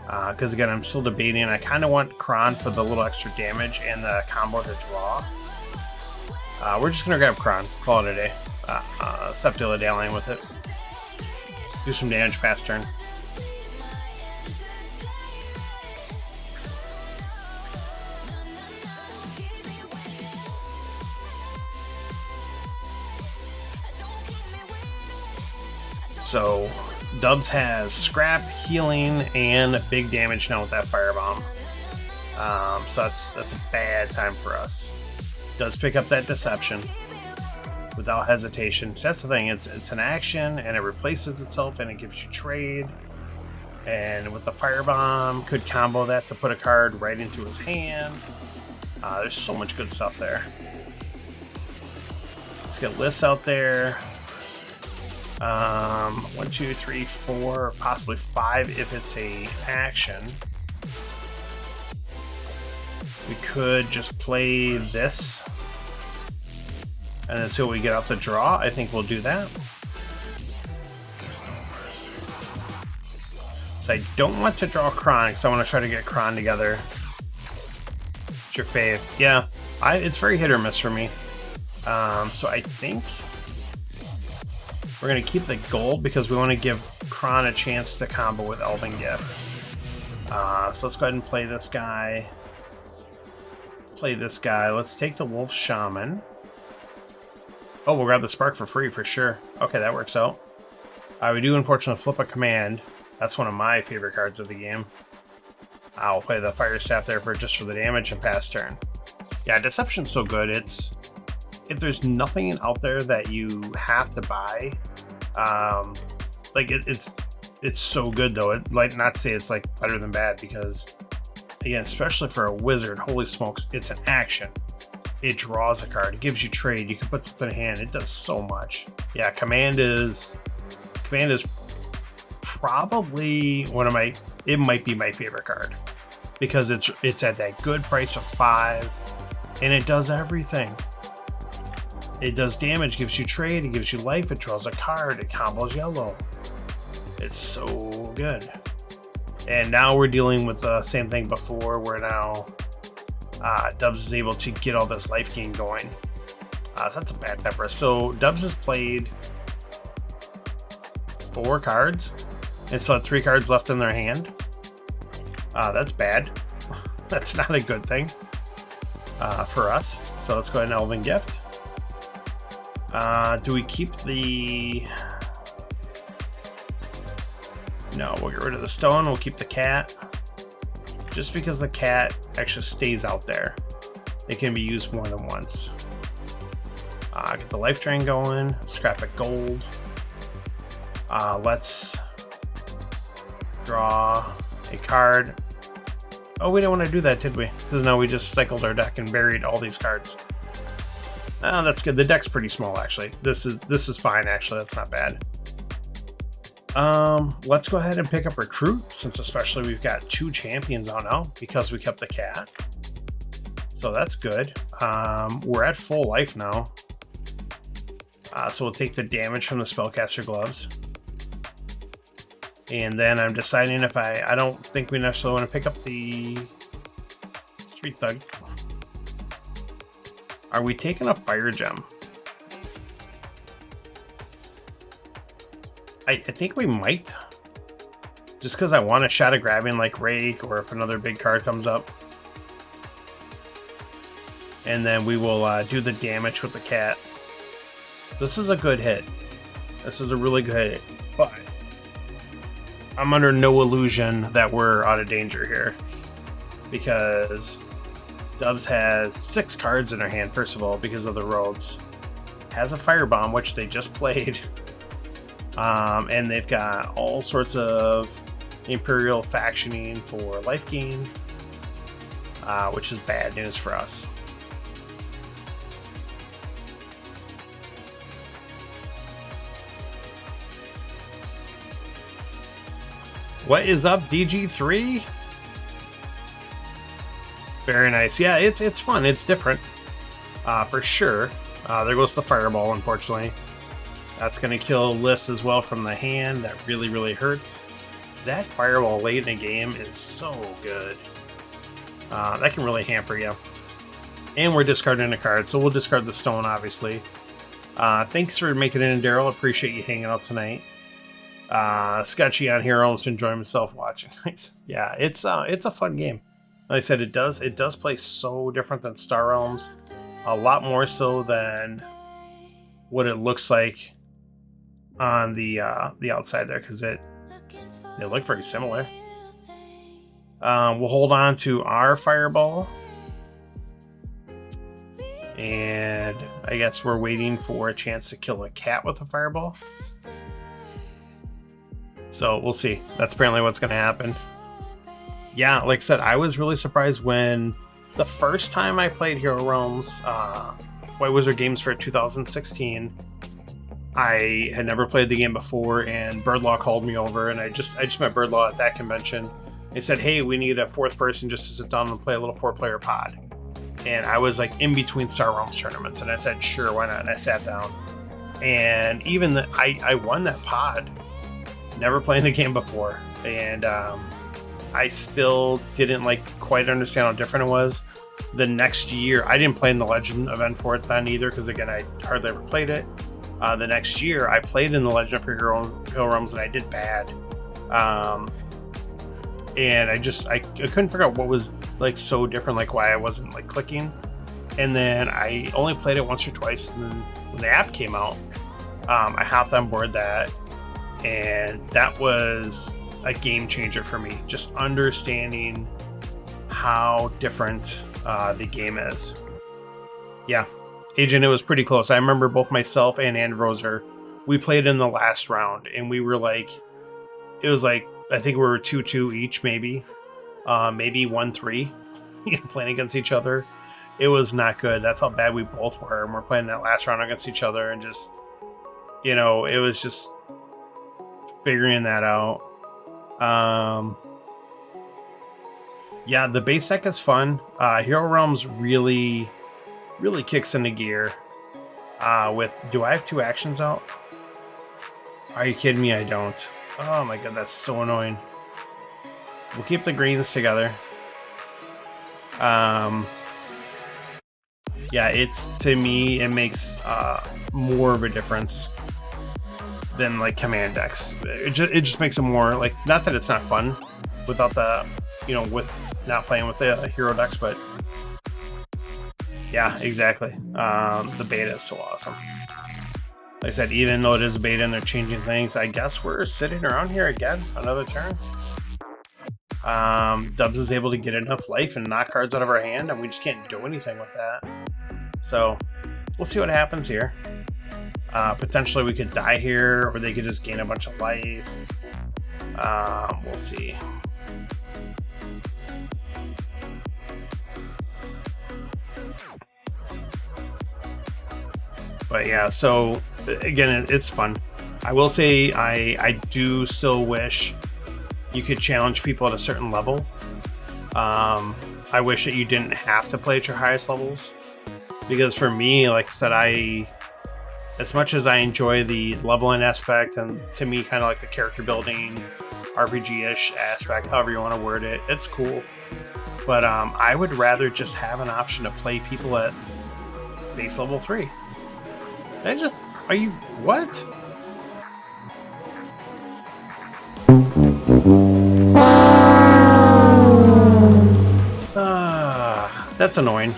Because again, I'm still debating. I kind of want Kron for the little extra damage and the combo to draw. We're just going to grab Kron. Call it a day. Stop dilly-dallying with it. Do some damage past turn. So Dubs has Scrap, Healing, and big damage now with that Firebomb. So that's a bad time for us. Does pick up that Deception without hesitation. So that's the thing. It's an action and it replaces itself and it gives you trade. And with the Firebomb, could combo that to put a card right into his hand. There's so much good stuff there. Let's get lists out there. 1, 2, 3, 4, possibly 5 if it's a action. We could just play this and then see what we get off the draw. I think we'll do that. So I don't want to draw Kron because I want to try to get Kron together. It's your fave. Yeah, it's very hit or miss for me. So I think we're going to keep the gold because we want to give Kron a chance to combo with Elven Gift. So let's go ahead and play this guy. Let's take the Wolf Shaman. Oh, we'll grab the Spark for free for sure. Okay, that works out. We do unfortunately flip a command. That's one of my favorite cards of the game. I'll play the Fire Staff there just for the damage and pass turn. Yeah, Deception's so good. If there's nothing out there that you have to buy, it's so good though. It like not to say it's like better than bad because again, especially for a wizard, holy smokes, it's an action. It draws a card, it gives you trade, you can put something in hand, it does so much. Yeah, command is probably it might be my favorite card because it's at that good price of 5 and it does everything. It does damage, gives you trade, it gives you life, it draws a card, it combos yellow. It's so good. And now we're dealing with the same thing before, where now Dubs is able to get all this life gain going. So that's a bad pepper. So Dubs has played 4 cards, and still had 3 cards left in their hand. That's bad. That's not a good thing for us. So let's go ahead and Elven Gift. Do we keep the... No, we'll get rid of the stone. We'll keep the cat. Just because the cat actually stays out there. It can be used more than once. Get the life drain going. Scrap it gold. Let's draw a card. Oh, we didn't want to do that, did we? Because now we just cycled our deck and buried all these cards. Oh, that's good. The deck's pretty small, actually. This is fine, actually. That's not bad. Let's go ahead and pick up Recruit, since especially we've got 2 champions on now because we kept the cat. So that's good. We're at full life now. So we'll take the damage from the Spellcaster Gloves. And then I'm deciding if I don't think we necessarily want to pick up the Street Thug. Are we taking a Fire Gem? I think we might. Just because I want a shot of grabbing like Rake, or if another big card comes up. And then we will do the damage with the cat. This is a good hit. This is a really good hit. But I'm under no illusion that we're out of danger here. Because Dubs has 6 cards in her hand, first of all, because of the robes. Has a Firebomb, which they just played. And they've got all sorts of Imperial factioning for life gain, which is bad news for us. What is up, DG3? Very nice. Yeah, it's fun. It's different, for sure. There goes the Fireball, unfortunately. That's going to kill Liss as well from the hand. That really, really hurts. That Fireball late in the game is so good. That can really hamper you. And we're discarding a card, so we'll discard the stone, obviously. Thanks for making it in, Daryl. Appreciate you hanging out tonight. Sketchy on here, almost enjoying myself watching. Yeah, it's a fun game. Like I said, it does play so different than Star Realms. A lot more so than what it looks like on the outside there, because they look very similar. We'll hold on to our Fireball, and I guess we're waiting for a chance to kill a cat with a Fireball. So we'll see. That's apparently what's going to happen. Yeah, like I said, I was really surprised when the first time I played Hero Realms, White Wizard Games for 2016. I had never played the game before, and Birdlaw called me over, and I just met Birdlaw at that convention. They said, hey, we need a 4th person just to sit down and play a little 4-player pod. And I was like in between Star Realms tournaments, and I said, sure, why not? And I sat down. And even I won that pod. Never played the game before. And I still didn't quite understand how different it was. The next year, I didn't play in the Legend event for it then either, because again, I hardly ever played it. The next year, I played in the Legend for Hero Realms, and I did bad. And I couldn't figure out what was so different, why I wasn't clicking. And then I only played it once or twice, and then when the app came out, I hopped on board that, and that was a game changer for me. Just understanding how different the game is. Yeah, Agent, it was pretty close. I remember both myself and Androser, we played in the last round, and we were it was I think we were 2-2 each, maybe 1-3, playing against each other. It was not good. That's how bad we both were, and we're playing that last round against each other, and just, it was just figuring that out. Yeah, the base deck is fun. Hero Realms really kicks into gear. Do I have 2 actions out? Are you kidding me? I don't. Oh my god, that's so annoying. We'll keep the greens together. Yeah, to me, it makes more of a difference than like command decks. It just makes it more like, not that it's not fun without the, with not playing with the hero decks, but yeah, exactly. The beta is so awesome. Like I said, even though it is a beta and they're changing things, I guess we're sitting around here again, another turn. Dubs was able to get enough life and knock cards out of our hand, and we just can't do anything with that. So we'll see what happens here. Potentially we could die here, or they could just gain a bunch of life. We'll see. But yeah, so again, it's fun. I will say I do still wish you could challenge people at a certain level. I wish that you didn't have to play at your highest levels, because for me, like I said, as much as I enjoy the leveling aspect, and to me kind of like the character building RPG-ish aspect, however you want to word it, it's cool. But I would rather just have an option to play people at base level 3. Are you, what? That's annoying.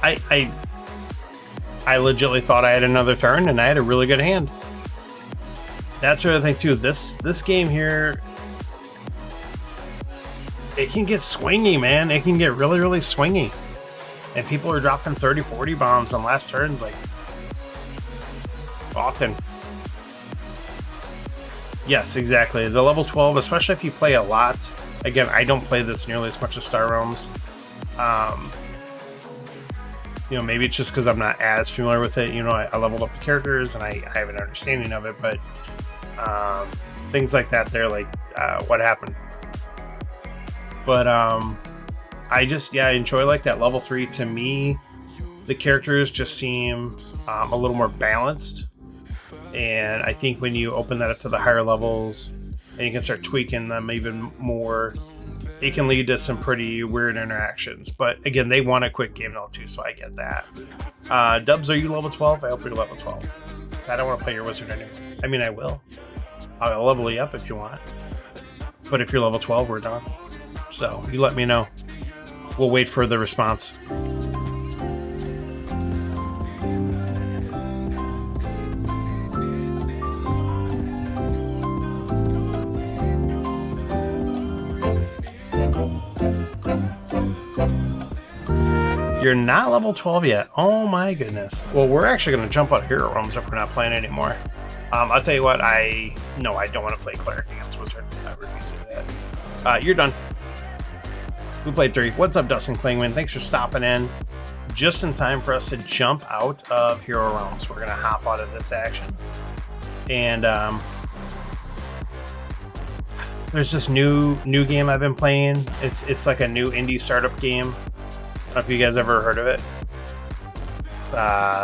I legitimately thought I had another turn, and I had a really good hand. That's the other thing too. This game here, it can get swingy, man. It can get really, really swingy. And people are dropping 30, 40 bombs on last turns, like, often. Yes, exactly. The level 12, especially if you play a lot. Again, I don't play this nearly as much as Star Realms. Maybe it's just because I'm not as familiar with it. I leveled up the characters and I have an understanding of it, but things like that, they're like, what happened? But I enjoy like that level 3. To me, the characters just seem a little more balanced, and I think when you open that up to the higher levels and you can start tweaking them even more, it can lead to some pretty weird interactions. But again, they want a quick game now too, so I get that. Dubs, are you level 12? I hope you're level 12. Because I don't want to play your wizard anymore. I mean, I will. I'll level you up if you want. But if you're level 12, we're done. So you let me know. We'll wait for the response. You're not level 12 yet. Oh my goodness. Well, we're actually going to jump out of Hero Realms if we're not playing anymore. I'll tell you what, I don't want to play Cleric against Wizard. I refuse to do that. You're done. We played 3. What's up, Dustin Klingman? Thanks for stopping in. Just in time for us to jump out of Hero Realms. We're going to hop out of this action. And there's this new game I've been playing. It's like a new indie startup game. I don't know if you guys ever heard of it.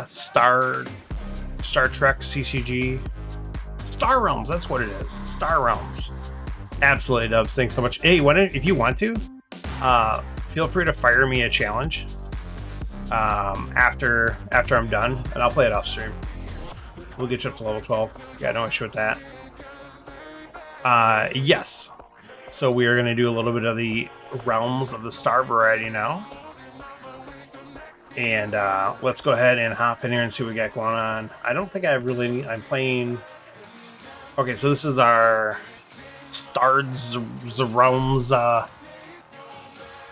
Star Trek CCG. Star Realms, that's what it is. Star Realms. Absolutely, Dubs. Thanks so much. Hey, if you want to, feel free to fire me a challenge after I'm done, and I'll play it off stream. We'll get you up to level 12. Yeah, no issue with that. Yes. So we are going to do a little bit of the Realms of the Star variety now. And let's go ahead and hop in here and see what we got going on. I don't think I'm playing... Okay, so this is our Realms,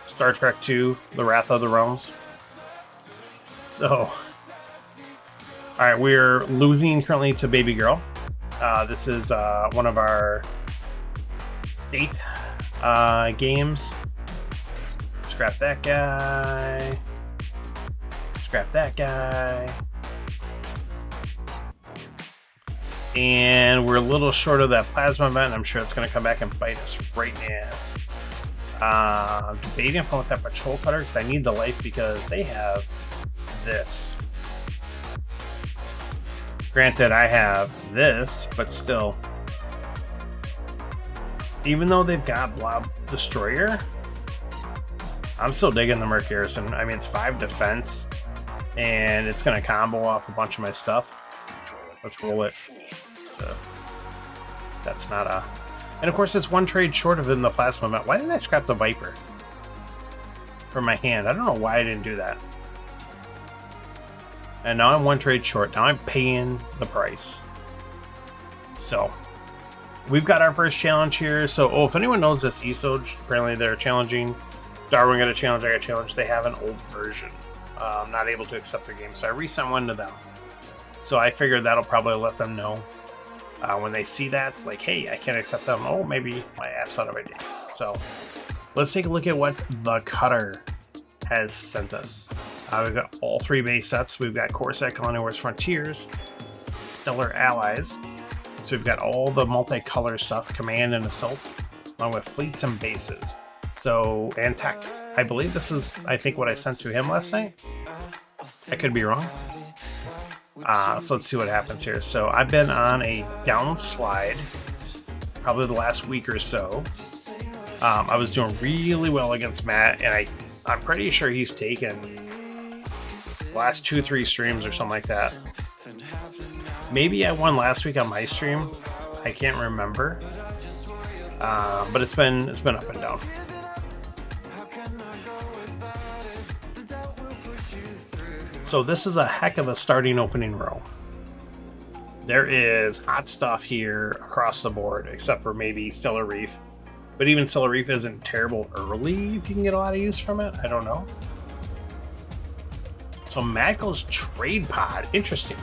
Star Trek 2, The Wrath of the Realms. So, alright, we're losing currently to Baby Girl. This is one of our state games. Scrap that guy. Scrap that guy. And we're a little short of that plasma event. I'm sure it's going to come back and bite us right in the ass. Debating if I want that patrol cutter because I need the life because they have this. Granted, I have this, but still. Even though they've got Blob Destroyer, I'm still digging the Merc Garrison. I mean, it's 5 defense, and it's going to combo off a bunch of my stuff. Let's roll it. That's not a... And of course, it's 1 trade short of in the Plasma event. Why didn't I scrap the Viper from my hand? I don't know why I didn't do that. And now I'm 1 trade short. Now I'm paying the price. So, we've got our first challenge here. So, if anyone knows this ESO, apparently they're challenging. Darwin got a challenge, I got a challenge. They have an old version. I'm not able to accept their game. So, I resent one to them. So, I figured that'll probably let them know. When they see that, it's like, hey, I can't accept them. Oh, maybe my app's out of my day. So, let's take a look at what the Cutter has sent us. We've got all 3 base sets. We've got Core Set, Colonial Wars Frontiers, Stellar Allies. So we've got all the multicolor stuff, Command and Assault, along with fleets and bases. So, and tech. I believe this is, I think, what I sent to him last night. I could be wrong. So let's see what happens here. So I've been on a downslide probably the last week or so. I was doing really well against Matt, and I'm pretty sure he's taken the last 2-3 streams or something like that. Maybe I won last week on my stream. I can't remember. But it's been up and down. So this is a heck of a starting opening row. There is hot stuff here across the board, except for maybe Stellar Reef. But even Stellar Reef isn't terrible early if you can get a lot of use from it. I don't know. So Matt goes Trade Pod. Interesting.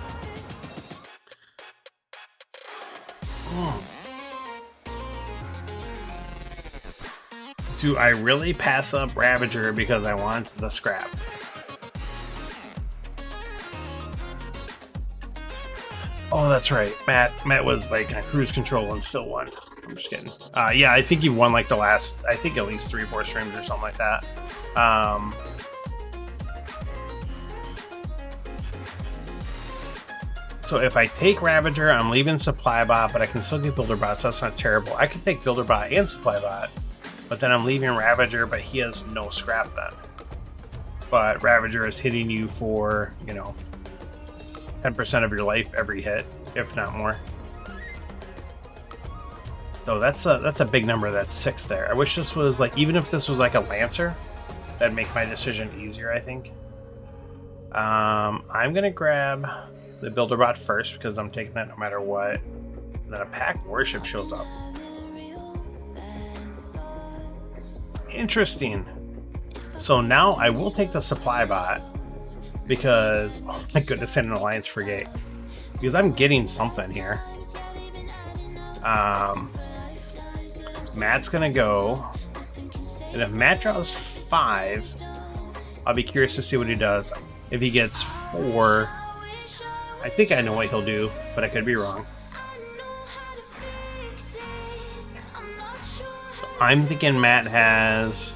Do I really pass up Ravager because I want the scrap? Oh, that's right. Matt was like on cruise control and still won. I'm just kidding. Yeah, I think he won like the last, I think at least 3-4 streams or something like that. So if I take Ravager, I'm leaving Supply Bot, but I can still get Builder Bot, so that's not terrible. I could take Builder Bot and Supply Bot, but then I'm leaving Ravager, but he has no scrap then. But Ravager is hitting you for, 10% of your life every hit, if not more. So that's a big number. That's 6 there. I wish this was like, even if this was like a Lancer, that'd make my decision easier, I think. I'm gonna grab the Builder Bot first because I'm taking that no matter what. And then a Pack Warship shows up. Interesting. So now I will take the Supply Bot because, oh my goodness, and an Alliance Frigate. Because I'm getting something here. Matt's gonna go. And if Matt draws 5, I'll be curious to see what he does. If he gets 4, I think I know what he'll do, but I could be wrong. So I'm thinking Matt has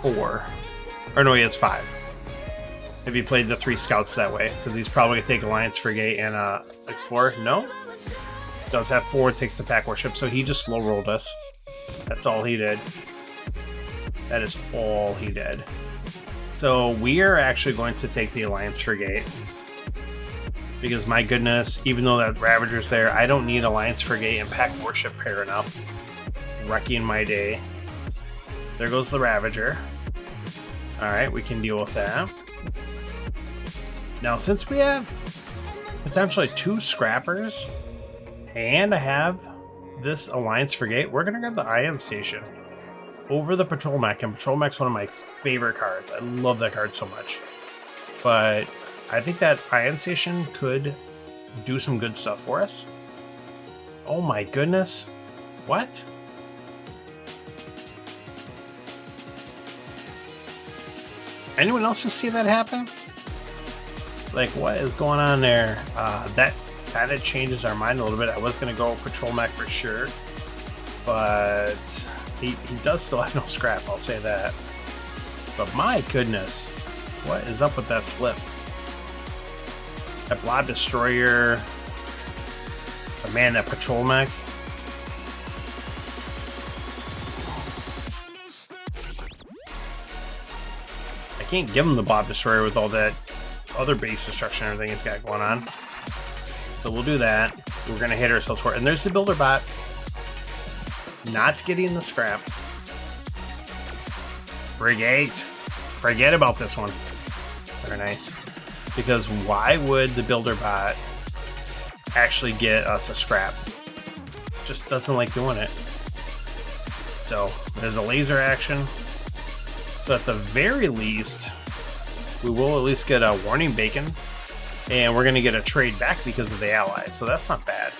4. Or no, he has 5. If he played the 3 scouts that way, because he's probably going to take Alliance Frigate and Explorer. No? Does have 4, takes the Pack Warship, so he just slow rolled us. That's all he did. That is all he did. So we are actually going to take the Alliance Frigate. Because my goodness, even though that Ravager's there, I don't need Alliance Frigate and Pack Warship pair enough. Wrecking my day. There goes the Ravager. Alright, we can deal with that. Now, since we have potentially 2 scrappers, and I have this Alliance Frigate, we're going to grab the Ion Station over the Patrol Mech, and Patrol Mech's one of my favorite cards. I love that card so much. But I think that Ion Station could do some good stuff for us. Oh my goodness. What? Anyone else just see that happen? Like, what is going on there? That kind of changes our mind a little bit. I was going to go Patrol Mech for sure, but he does still have no scrap, I'll say that. But my goodness, what is up with that flip? A Blob Destroyer. A man, that patrol mech. I can't give him the Blob Destroyer with all that other base destruction and everything he's got going on. So we'll do that. We're going to hit ourselves for it. And there's the Builder Bot. Not getting the scrap. Frigate. Forget about this one. Very nice. Because why would the Builder Bot actually get us a scrap? Just doesn't like doing it. So there's a laser action. So at the very least, we will at least get a warning beacon. And we're going to get a trade back because of the allies. So that's not bad.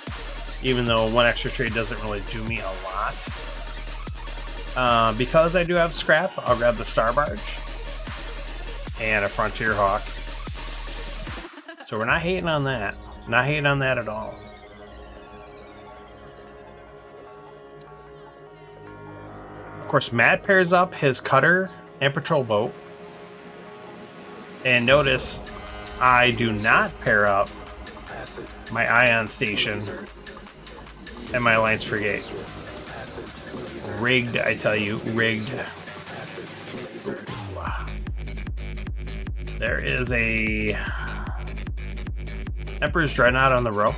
Even though one extra trade doesn't really do me a lot. Because I do have scrap, I'll grab the Star Barge. And a Frontier Hawk. So we're not hating on that. Not hating on that at all. Of course, Matt pairs up his cutter and patrol boat. And notice, I do not pair up my ion station and my Alliance frigate. Rigged, I tell you, rigged. There is a Emperor's Dreadnought on the row.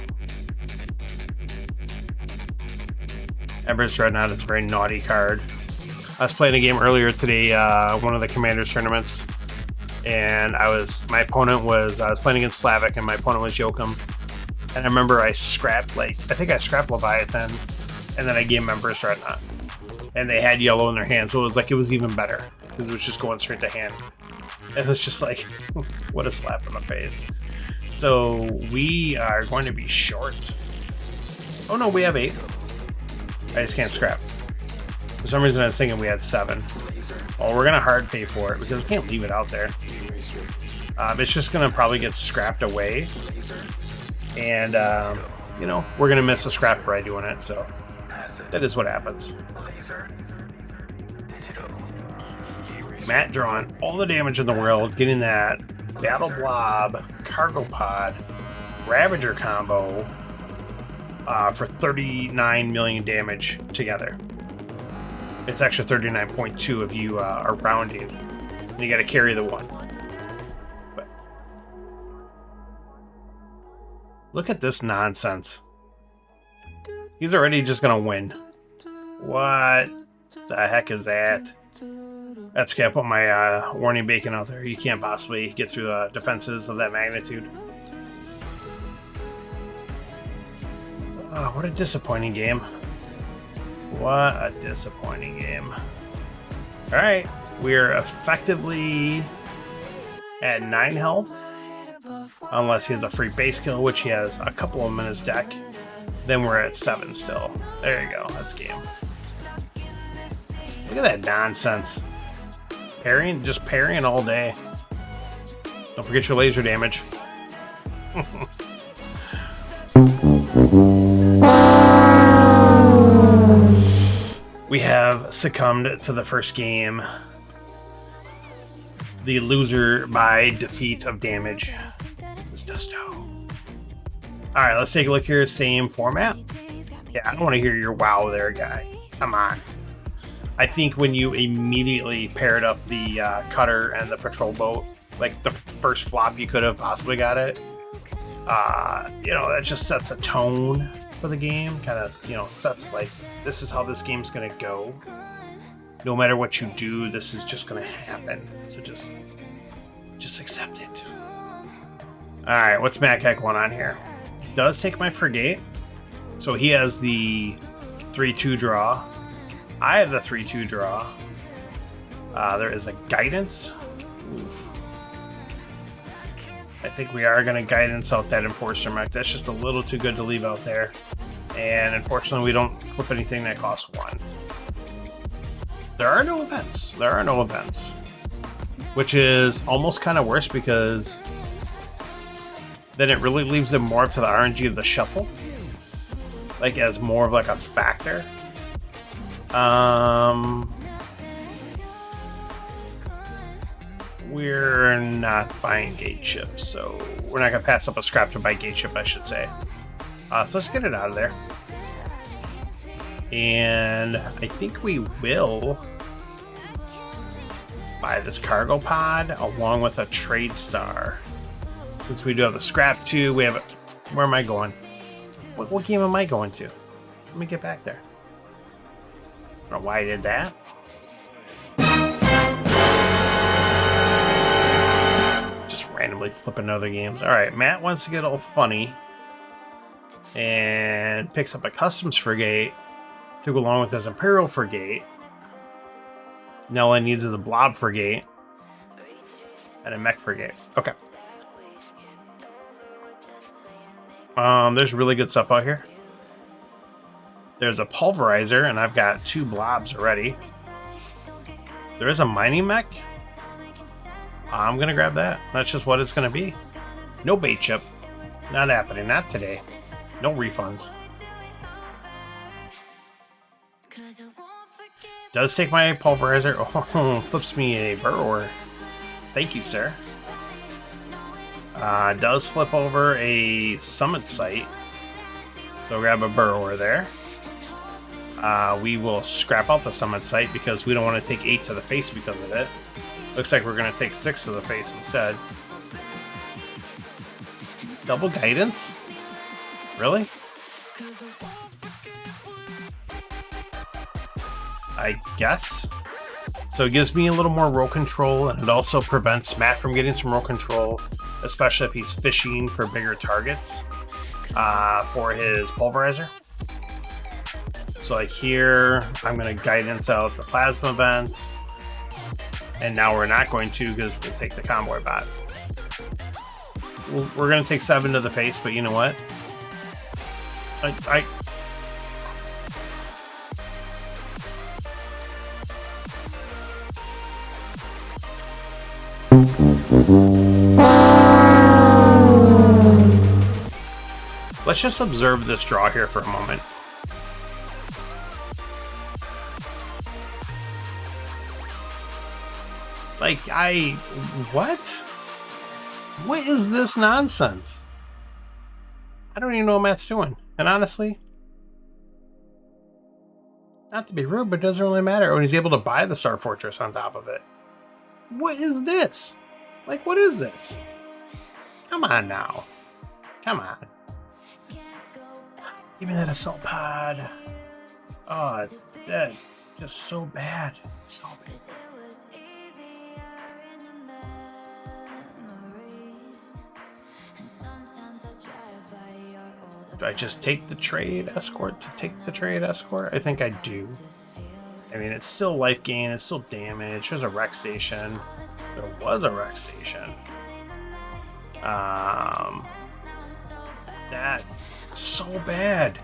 Emperor's Dreadnought is a very naughty card. I was playing a game earlier today, one of the Commanders tournaments, and I was playing against Slavic, and my opponent was Joachim. And I remember I scrapped, I think I scrapped Leviathan, and then I gave him Emperor's Dreadnought. And they had yellow in their hand, so it was even better, because it was just going straight to hand. And it was just like, what a slap in the face. So we are going to be short. Oh no, we have 8. I just can't scrap. For some reason I was thinking we had 7. Well, we're going to hard pay for it, because we can't leave it out there. It's just going to probably get scrapped away. And, we're going to miss a scrap by doing it, so that is what happens. Matt drawing all the damage in the world, getting that Battle Blob, Cargo Pod, Ravager combo for 39 million damage together. It's actually 39.2 if you are rounding. And you got to carry the 1. But look at this nonsense. He's already just going to win. What the heck is that? That's okay. I put my warning beacon out there. You can't possibly get through the defenses of that magnitude. Oh, what a disappointing game. What a disappointing game. Alright, we're effectively at 9 health. Unless he has a free base kill, which he has a couple of them in his deck. Then we're at 7 still. There you go, that's game. Look at that nonsense. Parrying, just parrying all day. Don't forget your laser damage. We have succumbed to the first game. The loser by defeat of damage is Dusto. Alright, let's take a look here. Same format. Yeah, I don't want to hear your wow there, guy. Come on. I think when you immediately paired up the cutter and the patrol boat, like the first flop you could have possibly got it, that just sets a tone for the game. Kind of, sets like, this is how this game's going to go. No matter what you do, this is just going to happen. So just accept it. Alright, what's Matt Heck going on here? Does take my frigate. So he has the 3-2 draw. I have the 3-2 draw. There is a guidance. Oof. I think we are going to guidance out that Enforcer mech. That's just a little too good to leave out there. And unfortunately, we don't flip anything that costs 1. There are no events. There are no events. Which is almost kind of worse because then it really leaves them more up to the RNG of the shuffle. Like as more of like a factor. we're not buying gate chips, so we're not gonna pass up a scrap to buy gate chip, I should say. So let's get it out of there. And I think we will buy this cargo pod along with a trade star. Since we do have the scrap too, we have a, where am I going? What game am I going to? Let me get back there. I don't know why I did that. Just randomly flipping other games. Alright, Matt wants to get all funny and picks up a customs frigate to go along with his Imperial frigate. Noah needs the Blob frigate and a mech frigate. Okay. There's really good stuff out here. There's a pulverizer, and I've got 2 blobs already. There is a mining mech. I'm gonna grab that. That's just what it's gonna be. No bait chip. Not happening. Not today. No refunds. Does take my pulverizer. Oh, flips me a burrower. Thank you, sir. Does flip over a summit site. So grab a burrower there. We will scrap out the summit site because we don't want to take 8 to the face because of it. Looks like we're going to take 6 to the face instead. Double guidance? Really? I guess. So it gives me a little more roll control, and it also prevents Matt from getting some roll control, especially if he's fishing for bigger targets for his pulverizer. So like here, I'm going to guidance out the plasma vent, and now we're not going to because we'll take the convoy bot. We're going to take 7 to the face, but you know what? Let's just observe this draw here for a moment. Like, what? What is this nonsense? I don't even know what Matt's doing. And honestly, not to be rude, but it doesn't really matter when he's able to buy the Star Fortress on top of it. What is this? Like, what is this? Come on now. Come on. Give me that assault pod. Oh, it's dead. Just so bad. It's so bad. Do I just take the trade escort to take the trade escort? I think I do. I mean, it's still life gain. It's still damage. There's a wreck station. There was a wreck station. That's so bad.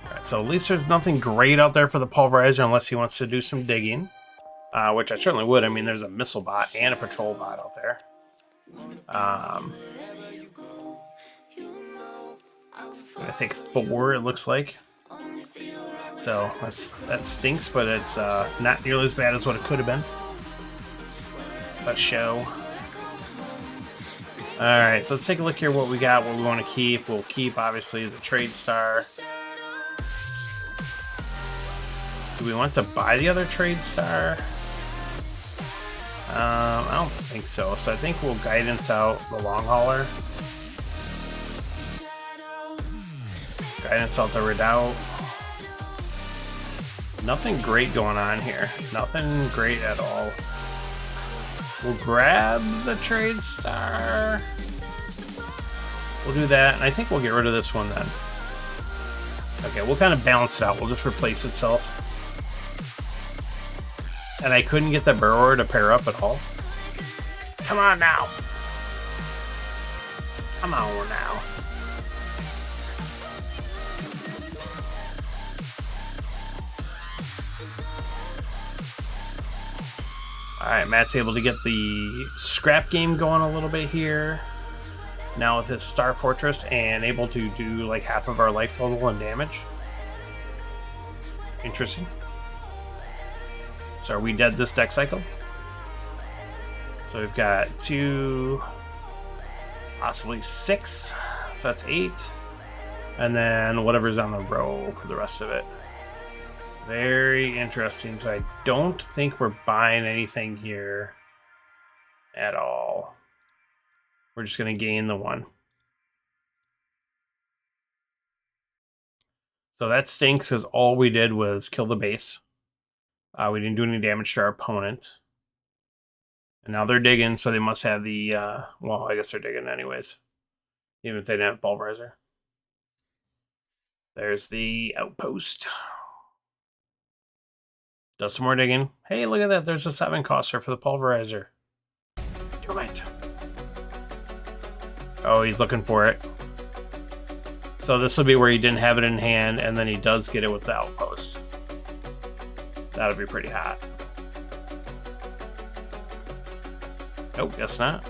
Alright, so at least there's nothing great out there for the pulverizer unless he wants to do some digging. Which I certainly would. I mean, there's a missile bot and a patrol bot out there. Gonna take 4, it looks like. So that stinks, but it's not nearly as bad as what it could have been. A show. Alright, so let's take a look here what we got, what we want to keep. We'll keep, obviously, the trade star. Do we want to buy the other trade star? I don't think so. So I think we'll guidance out the long hauler. Guidance out the redoubt. Nothing great going on here. Nothing great at all. We'll grab the trade star. We'll do that, and I think we'll get rid of this one then. Okay, we'll kind of balance it out. We'll just replace itself. And I couldn't get the burrower to pair up at all. Come on now. Come on now. Alright, Matt's able to get the scrap game going a little bit here. Now with his Star Fortress and able to do like half of our life total and damage. Interesting. So are we dead this deck cycle? So we've got 2, possibly 6. So that's 8. And then whatever's on the row for the rest of it. Very interesting. So I don't think we're buying anything here at all. We're just going to gain the 1. So that stinks because all we did was kill the base. We didn't do any damage to our opponent. And now they're digging, so they must have the... well, I guess they're digging anyways. Even if they didn't have Pulverizer. There's the outpost. Does some more digging. Hey, look at that. There's a 7 coster for the Pulverizer. Do it. Oh, he's looking for it. So this will be where he didn't have it in hand, and then he does get it with the outpost. That'll be pretty hot. Nope, guess not.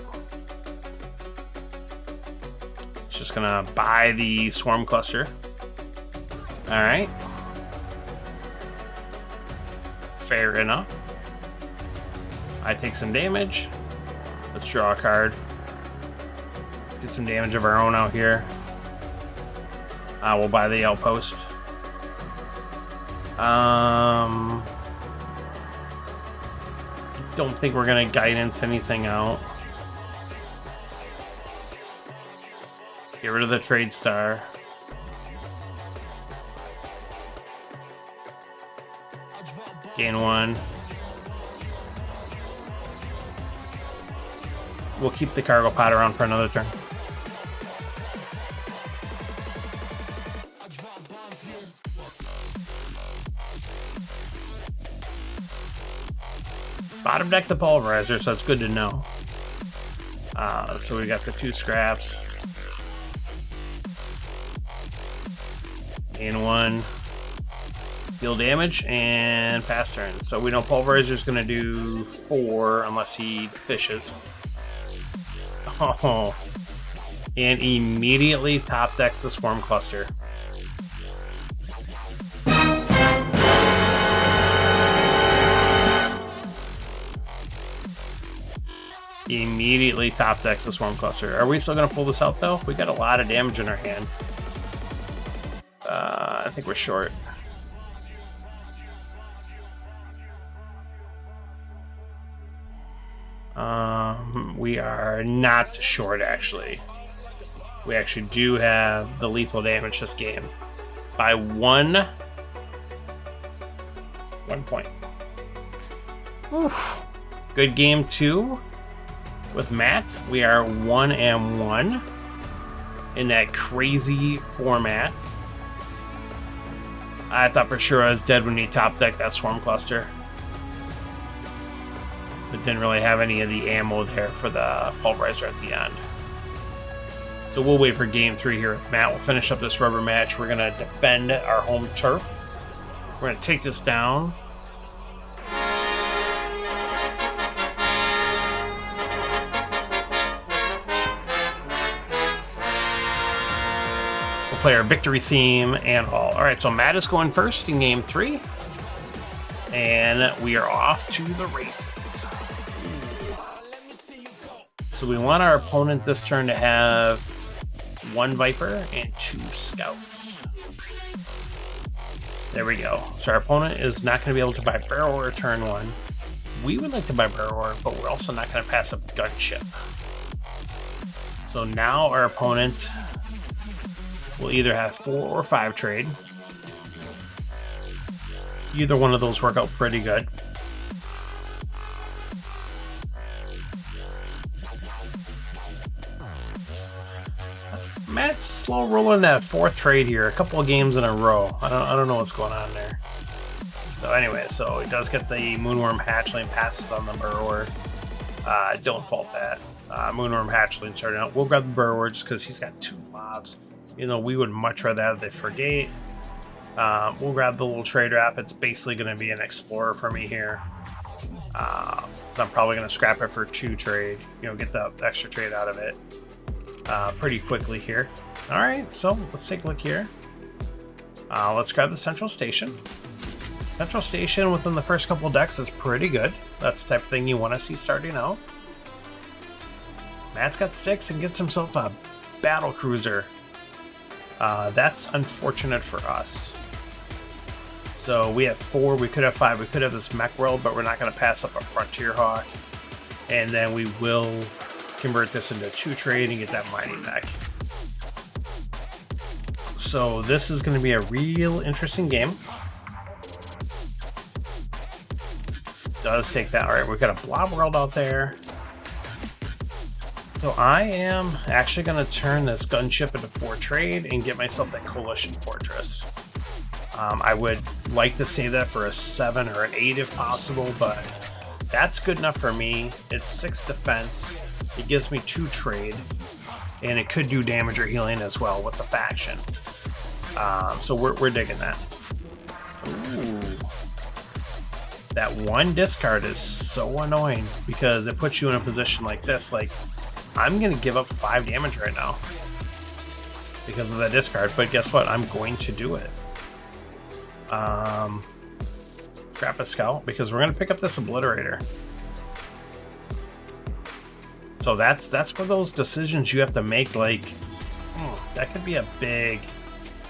He's just gonna buy the swarm cluster. Alright. Fair enough. I take some damage. Let's draw a card. Let's get some damage of our own out here. We'll buy the outpost. Don't think we're gonna guidance anything out. Get rid of the trade star. Gain 1. We'll keep the cargo pod around for another turn. Bottom deck the Pulverizer, so it's good to know. So we got the 2 scraps. Gain 1. Deal damage and pass turn. So we know Pulverizer's going to do 4 unless he fishes. Oh. And immediately top decks the Swarm Cluster. Immediately top decks the Swarm Cluster. Are we still going to pull this out though? We got a lot of damage in our hand. I think we're short. We are not short, actually. We actually do have the lethal damage this game by 1 point. Oof. Good game 2 with Matt. We are 1-1 in that crazy format. I thought for sure I was dead when he top decked that Swarm Cluster. But didn't really have any of the ammo there for the Pulverizer at the end. So we'll wait for game 3 here with Matt. We'll finish up this rubber match. We're going to defend our home turf. We're going to take this down. We'll play our victory theme and all. All right, so Matt is going first in game 3. And we are off to the races. So we want our opponent this turn to have 1 Viper and 2 Scouts. There we go. So our opponent is not going to be able to buy Barrow or turn 1. We would like to buy Barrow, but we're also not going to pass up Gunship. So now our opponent will either have 4 or 5 trade. Either one of those work out pretty good. Matt's slow rolling that 4th trade here, a couple of games in a row. I don't know what's going on there. So anyway, so he does get the Moonworm Hatchling, passes on the Burrower. Don't fault that. Moonworm Hatchling starting out. We'll grab the Burrower just because he's got 2 mobs. You know, we would much rather have the Frigate. We'll grab the little trade wrap. It's basically going to be an Explorer for me here. So I'm probably going to scrap it for 2 trade. You know, get the extra trade out of it pretty quickly here. All right, so let's take a look here. Let's grab the Central Station. Central Station within the first couple decks is pretty good. That's the type of thing you want to see starting out. Matt's got 6 and gets himself a battle cruiser. That's unfortunate for us. So we have 4, we could have 5, we could have this Mech World, but we're not going to pass up a Frontier Hawk. And then we will convert this into 2 trade and get that mining mech. So this is going to be a real interesting game. Does take that. Alright, we've got a Blob World out there. So I am actually going to turn this gunship into 4 trade and get myself that Coalition Fortress. I would like to save that for a 7 or an 8 if possible, but that's good enough for me. It's 6 defense. It gives me 2 trade, and it could do damage or healing as well with the faction. So we're digging that. Ooh. That 1 discard is so annoying because it puts you in a position like this. Like, I'm going to give up 5 damage right now because of that discard, but guess what? I'm going to do it. Scrap a Scout because we're going to pick up this Obliterator. So that's one of those decisions you have to make. Like, that could be a big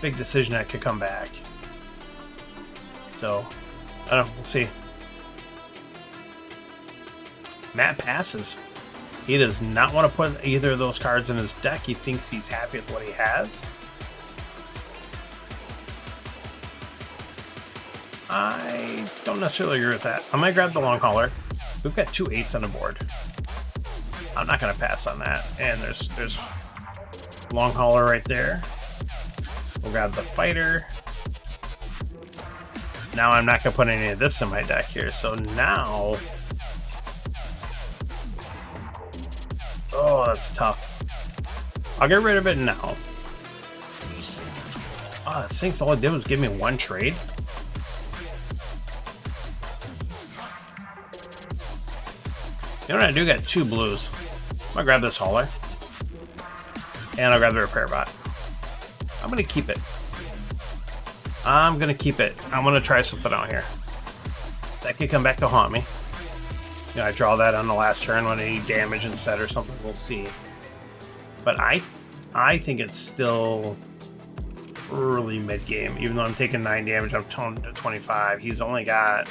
decision that could come back. So, I don't know. We'll see. Matt passes. He does not want to put either of those cards in his deck. He thinks he's happy with what he has. I don't necessarily agree with that. I'm going to grab the Long Hauler. We've got 2 8s on the board. I'm not going to pass on that. And there's Long Hauler right there. We'll grab the Fighter. Now I'm not going to put any of this in my deck here. So now... Oh, that's tough. I'll get rid of it now. Oh, that stinks. All it did was give me 1 trade. You know what I do? Got 2 blues. I'm gonna grab this hauler. And I'll grab the repair bot. I'm gonna keep it. I'm gonna try something out here. That could come back to haunt me. You know, I draw that on the last turn when I need damage instead or something. We'll see. But I think it's still early mid game. Even though I'm taking 9 damage, I'm toned to 25. He's only got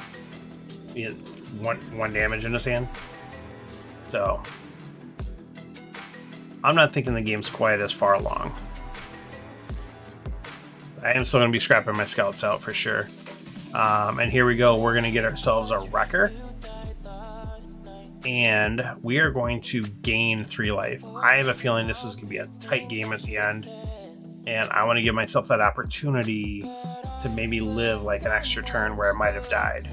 one damage in his hand. So I'm not thinking the game's quite as far along. I am still going to be scrapping my scouts out for sure. And here we go. We're going to get ourselves a Wrecker. And we are going to gain 3 life. I have a feeling this is going to be a tight game at the end. And I want to give myself that opportunity to maybe live like an extra turn where I might have died.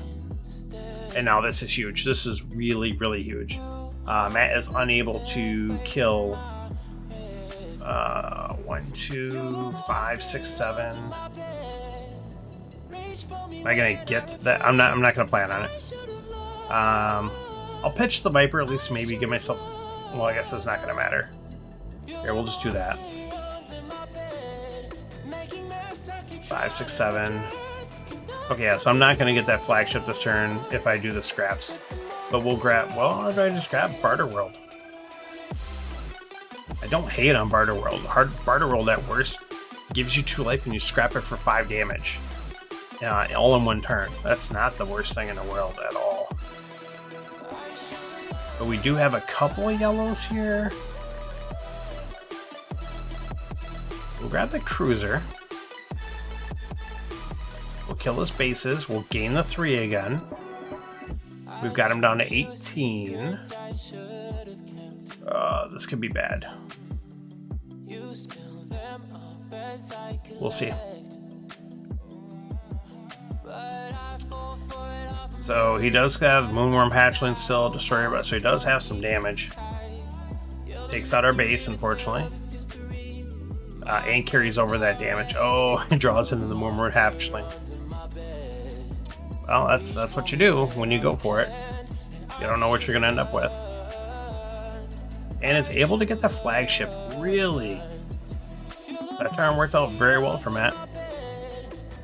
And now this is huge. This is really, really huge. Matt is unable to kill 1, 2, 5, 6, 7. Am I gonna get that? I'm not gonna plan on it. I'll pitch the Viper, at least maybe give myself... Well, I guess it's not gonna matter. Here, we'll just do that. 5, 6, 7. Okay, yeah, so I'm not gonna get that flagship this turn if I do the scraps. But we'll grab... Well, how do I just grab Barter World? I don't hate on Barter World. Barter World at worst gives you 2 life and you scrap it for 5 damage. All in 1 turn. That's not the worst thing in the world at all. But we do have a couple of yellows here. We'll grab the Cruiser. We'll kill his bases. We'll gain the 3 again. We've got him down to 18. This could be bad. We'll see. So he does have Moonworm Hatchling still, Destroyer, so he does have some damage. Takes out our base, unfortunately. And carries over that damage. Oh, he draws into the Moonworm Hatchling. Well, that's what you do when you go for it. You don't know what you're going to end up with. And it's able to get the flagship, really. So that turn worked out very well for Matt.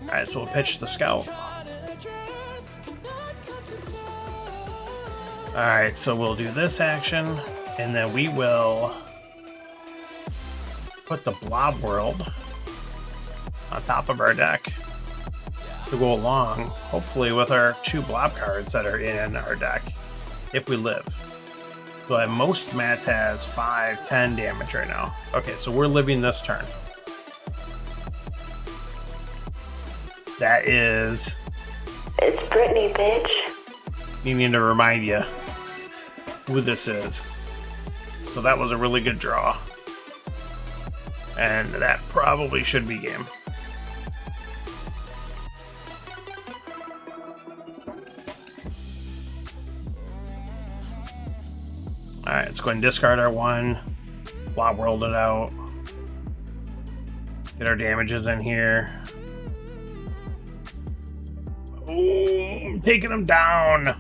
Alright, so we'll pitch the Scout. Alright, so we'll do this action, and then we will put the blob world on top of our deck to go along, hopefully with our 2 blob cards that are in our deck, if we live. So at most, Matt has 5, 10 damage right now. Okay, so we're living this turn. That is... It's Brittany, bitch. Needing to remind you who this is. So that was a really good draw. And that probably should be game. Alright, let's go ahead and discard our 1. Blob world it out. Get our damages in here. Boom! Taking them down!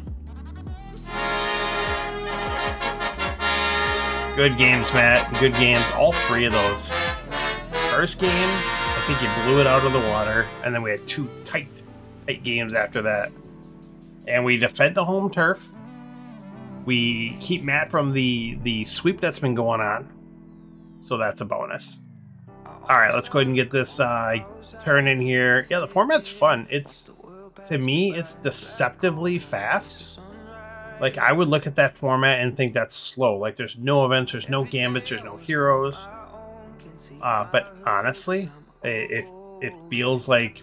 Good games, Matt. Good games. All 3 of those. First game, I think you blew it out of the water, and then we had 2 tight games after that. And we defend the home turf. We keep Matt from the sweep that's been going on. So that's a bonus. Alright, let's go ahead and get this turn in here. Yeah, the format's fun. To me, it's deceptively fast. Like, I would look at that format and think that's slow. Like, there's no events, there's no gambits, there's no heroes. But honestly, it feels like,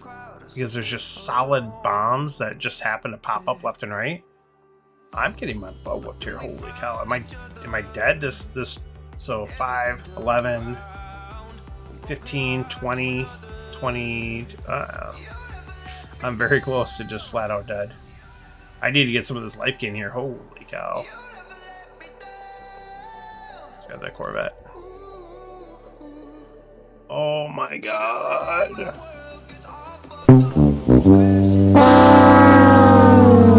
because there's just solid bombs that just happen to pop up left and right. I'm getting my butt whooped here. Holy cow. Am I dead? So 5, 11, 15, 20, 20. I'm very close to just flat out dead. I need to get some of this life gain here. Holy cow. Let's grab that Corvette. Oh my god.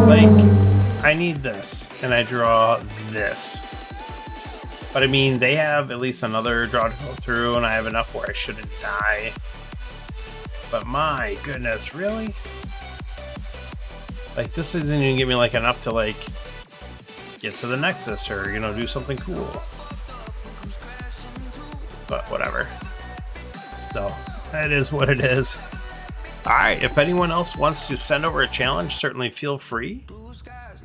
Like, I need this, and I draw this. But I mean, they have at least another draw to go through, and I have enough where I shouldn't die. But my goodness, really? Like, this isn't even giving me, like, enough to, like, get to the Nexus or, you know, do something cool. But whatever. So, that is what it is. Alright, if anyone else wants to send over a challenge, certainly feel free.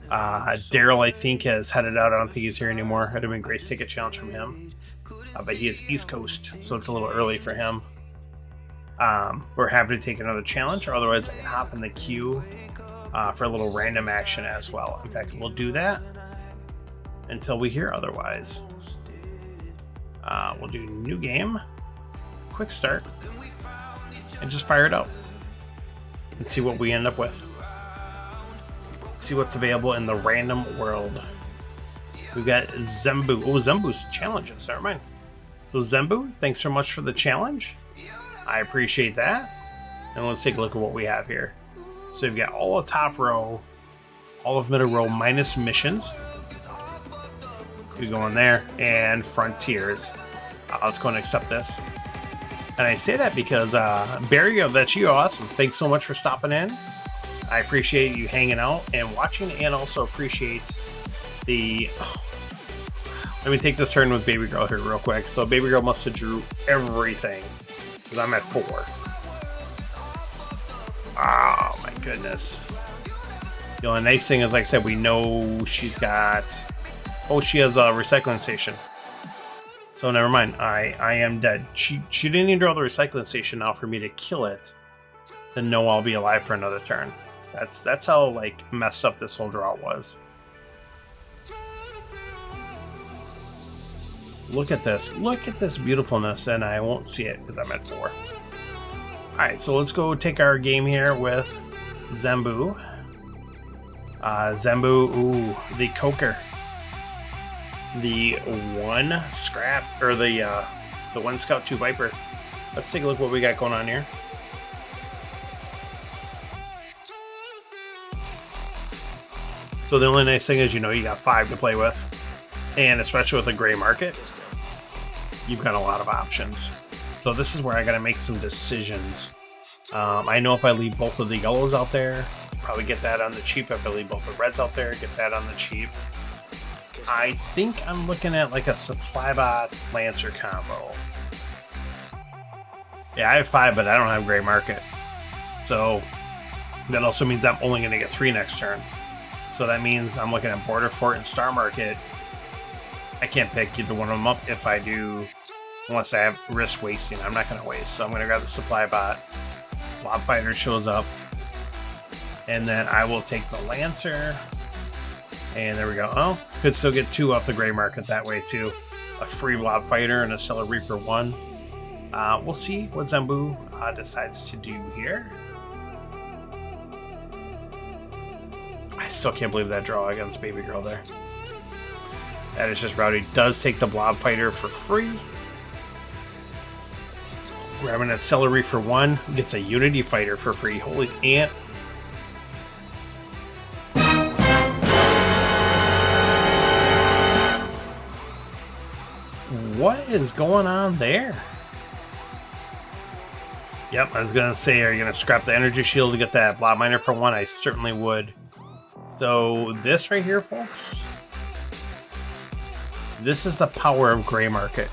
Daryl, I think, has headed out. I don't think he's here anymore. It'd have been a great ticket challenge from him. But he is East Coast, so it's a little early for him. We're happy to take another challenge, or otherwise I can hop in the queue for a little random action as well. In fact, we'll do that until we hear otherwise. We'll do new game, quick start, and just fire it out and see what we end up with. See what's available in the random world. We've got Zembu. Oh, Zembu's challenges. Never mind. So Zembu, thanks so much for the challenge. I appreciate that. And let's take a look at what we have here. So we've got all of top row, all of middle row minus missions. We go in there, and frontiers. Let's go and accept this. And I say that because Barry, that's you. Awesome. Thanks so much for stopping in. I appreciate you hanging out and watching, and also appreciate the... Let me take this turn with Baby Girl here real quick. So Baby Girl must have drew everything, because I'm at 4. Oh my goodness. The only nice thing is, like I said, we know she's got... Oh, she has a recycling station. So never mind. I am dead. She didn't even draw the recycling station now for me to kill it to know I'll be alive for another turn. That's how, like, messed up this whole draw was. Look at this. Look at this beautifulness, and I won't see it because I'm at 4. Alright, so let's go take our game here with Zembu. Zembu, ooh, the Coker. The 1 scrap, or the 1 Scout 2 Viper. Let's take a look what we got going on here. So the only nice thing is, you know, you got 5 to play with. And especially with a gray market, you've got a lot of options. So this is where I got to make some decisions. I know if I leave both of the yellows out there, probably get that on the cheap. If I leave both the reds out there, get that on the cheap. I think I'm looking at like a supply bot Lancer combo. Yeah, I have 5, but I don't have Gray Market. So that also means I'm only going to get 3 next turn. So that means I'm looking at Border Fort and Star Market. I can't pick either one of them up if I do, unless I have risk wasting. I'm not going to waste, so I'm going to grab the supply bot. Blob Fighter shows up. And then I will take the Lancer. And there we go. Oh, could still get 2 off the Gray Market that way too. A free Blob Fighter and a Stellar Reaper 1. We'll see what Zambu decides to do here. I still can't believe that draw against Baby Girl there. That is just rowdy. Does take the Blob Fighter for free. Grabbing that Stellar Reaper 1. Gets a Unity Fighter for free. Holy ant. What is going on there? Yep, I was going to say, are you going to scrap the energy shield to get that Blob Miner for 1? I certainly would. So this right here, folks, this is the power of Gray Market.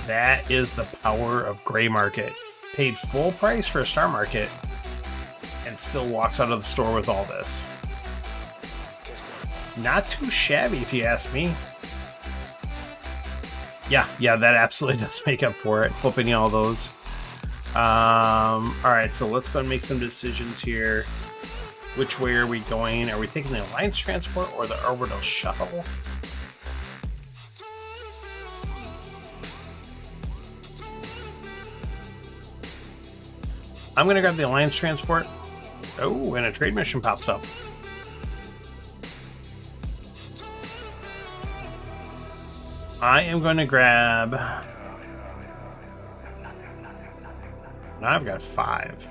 That is the power of Gray Market. Paid full price for a Star Market and still walks out of the store with all this. Not too shabby if you ask me. Yeah, that absolutely does make up for it. Flipping all those. Alright, so let's go and make some decisions here. Which way are we going? Are we taking the Alliance Transport or the Orbital Shuttle? I'm going to grab the Alliance Transport. Oh, and a trade mission pops up. I am going to grab... Now I've got 5.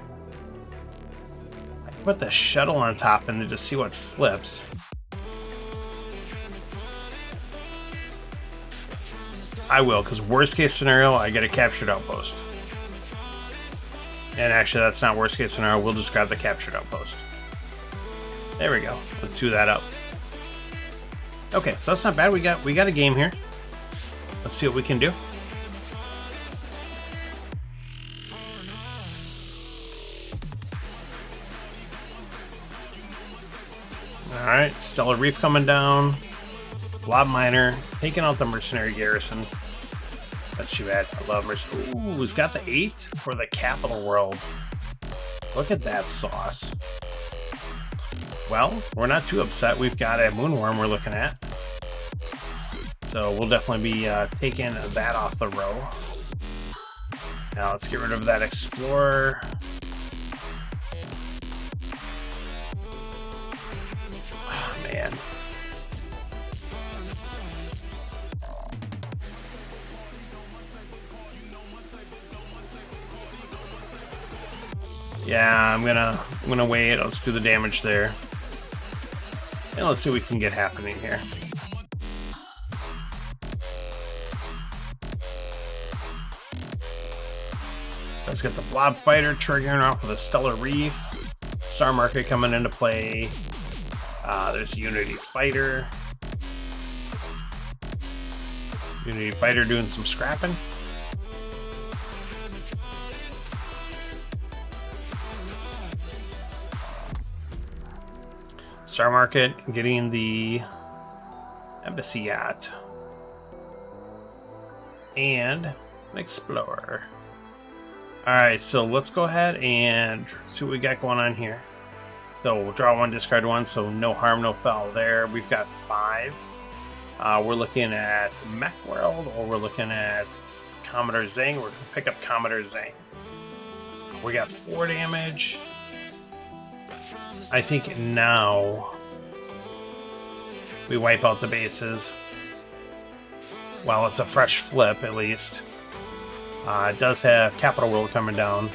I can put the shuttle on top and then just see what flips. I will, because worst case scenario, I get a captured outpost. And actually, that's not worst case scenario. We'll just grab the captured outpost. There we go. Let's do that up. Okay, so that's not bad. We got a game here. Let's see what we can do. Alright, Stellar Reef coming down. Blob Miner, taking out the Mercenary Garrison. That's too bad. I love Mercenary. Ooh, he's got the 8 for the Capital World. Look at that sauce. Well, we're not too upset. We've got a Moonworm we're looking at. So we'll definitely be taking that off the row. Now let's get rid of that Explorer. Oh, man. Yeah, I'm gonna wait. Let's do the damage there. And let's see what we can get happening here. Let's get the Blob Fighter triggering off with a Stellar Reef. Star Market coming into play. There's Unity Fighter. Unity Fighter doing some scrapping. Star Market getting the Embassy Yacht. And an Explorer. Alright, so let's go ahead and see what we got going on here. So we'll draw 1, discard 1, so no harm, no foul there. We've got 5. We're looking at Mech World, or we're looking at Commodore Zang. We're going to pick up Commodore Zang. We got 4 damage. I think now we wipe out the bases. Well, it's a fresh flip, at least. It does have Capital World coming down,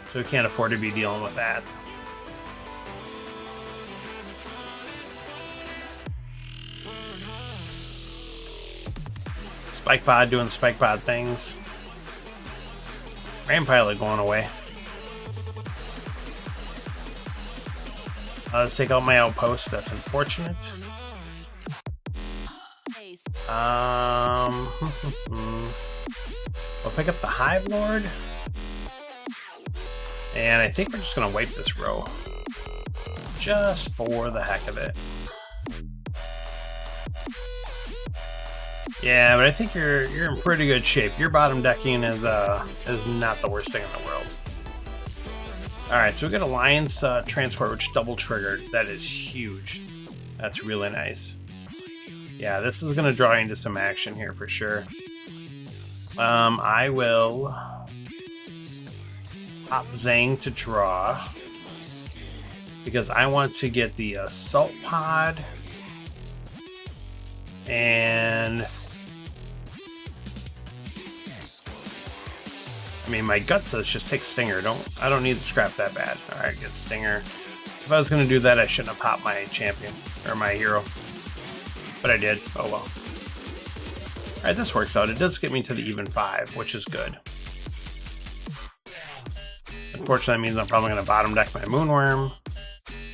so we can't afford to be dealing with that. Spike Pod doing Spike Pod things. Ram Pilot going away. Let's take out my outpost. That's unfortunate. We'll pick up the Hive Lord. And I think we're just going to wipe this row. Just for the heck of it. Yeah, but I think you're in pretty good shape. Your bottom decking is not the worst thing in the world. Alright, so we got Alliance transport, which double triggered. That is huge. That's really nice. Yeah, this is going to draw into some action here for sure. I will pop Zang to draw because I want to get the Assault Pod and I mean my gut says just take Stinger. I don't need the scrap that bad. Alright, get Stinger. If I was gonna do that I shouldn't have popped my champion or my hero. But I did. Oh well. Alright, this works out. It does get me to the even 5, which is good. Unfortunately, that means I'm probably going to bottom deck my Moonworm.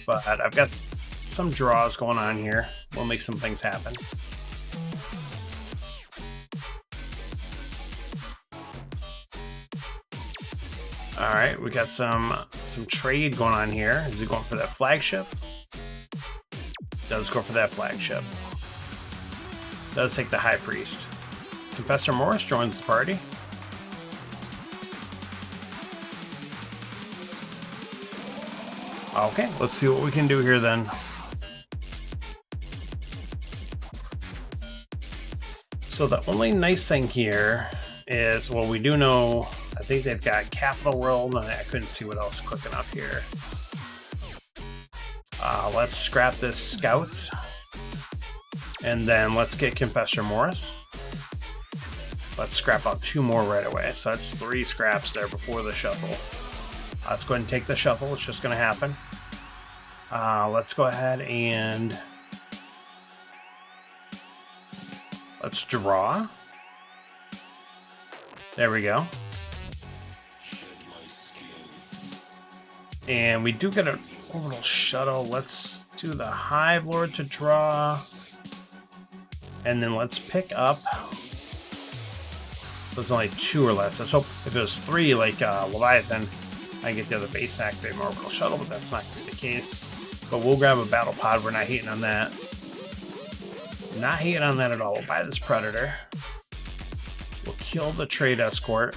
But I've got some draws going on here. We'll make some things happen. Alright, we got some trade going on here. Is he going for that flagship? Does go for that flagship. Does take the High Priest. Confessor Morris joins the party. Okay, let's see what we can do here then. So the only nice thing here is, well, we do know, I think they've got Capital World, and I couldn't see what else clicking up here. Let's scrap this Scout. And then let's get Confessor Morris. Let's scrap out 2 more right away. So that's 3 scraps there before the shuffle. Let's go ahead and take the shuffle. It's just going to happen. Let's go ahead and let's draw. There we go. And we do get an orbital shuttle. Let's do the Hive Lord to draw. And then let's pick up. There's only 2 or less. Let's hope if it was 3 like Leviathan, I get the other base and activate my orbital shuttle, but that's not going to be the case. But we'll grab a battle pod. We're not hating on that. Not hating on that at all. We'll buy this Predator. We'll kill the trade escort.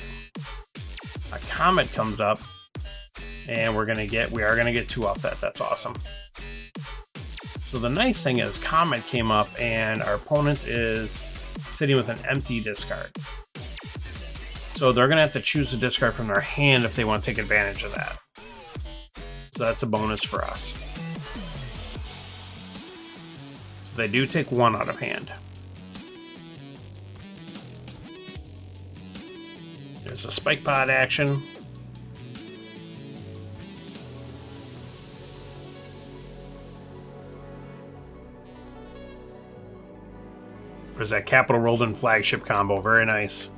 A Comet comes up. And we are gonna get 2 off that. That's awesome. So the nice thing is Comet came up and our opponent is sitting with an empty discard. So they're gonna have to choose a discard from their hand if they want to take advantage of that. So that's a bonus for us. So they do take 1 out of hand. There's a Spike Pod action. There's that Capital World and Flagship combo. Very nice.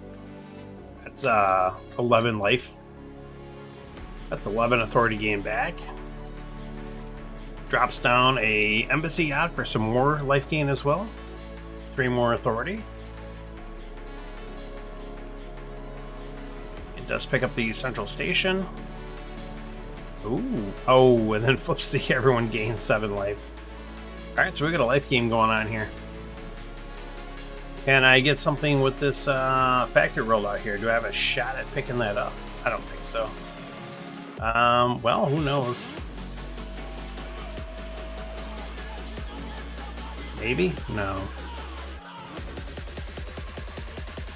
That's 11 life. That's 11 authority gain back. Drops down a Embassy Yacht for some more life gain as well. 3 more authority. It does pick up the Central Station. Ooh. Oh, and then flips the everyone gains 7 life. Alright, so we got a life game going on here. Can I get something with this factory rolled out here? Do I have a shot at picking that up? I don't think so. Well, who knows? Maybe? No.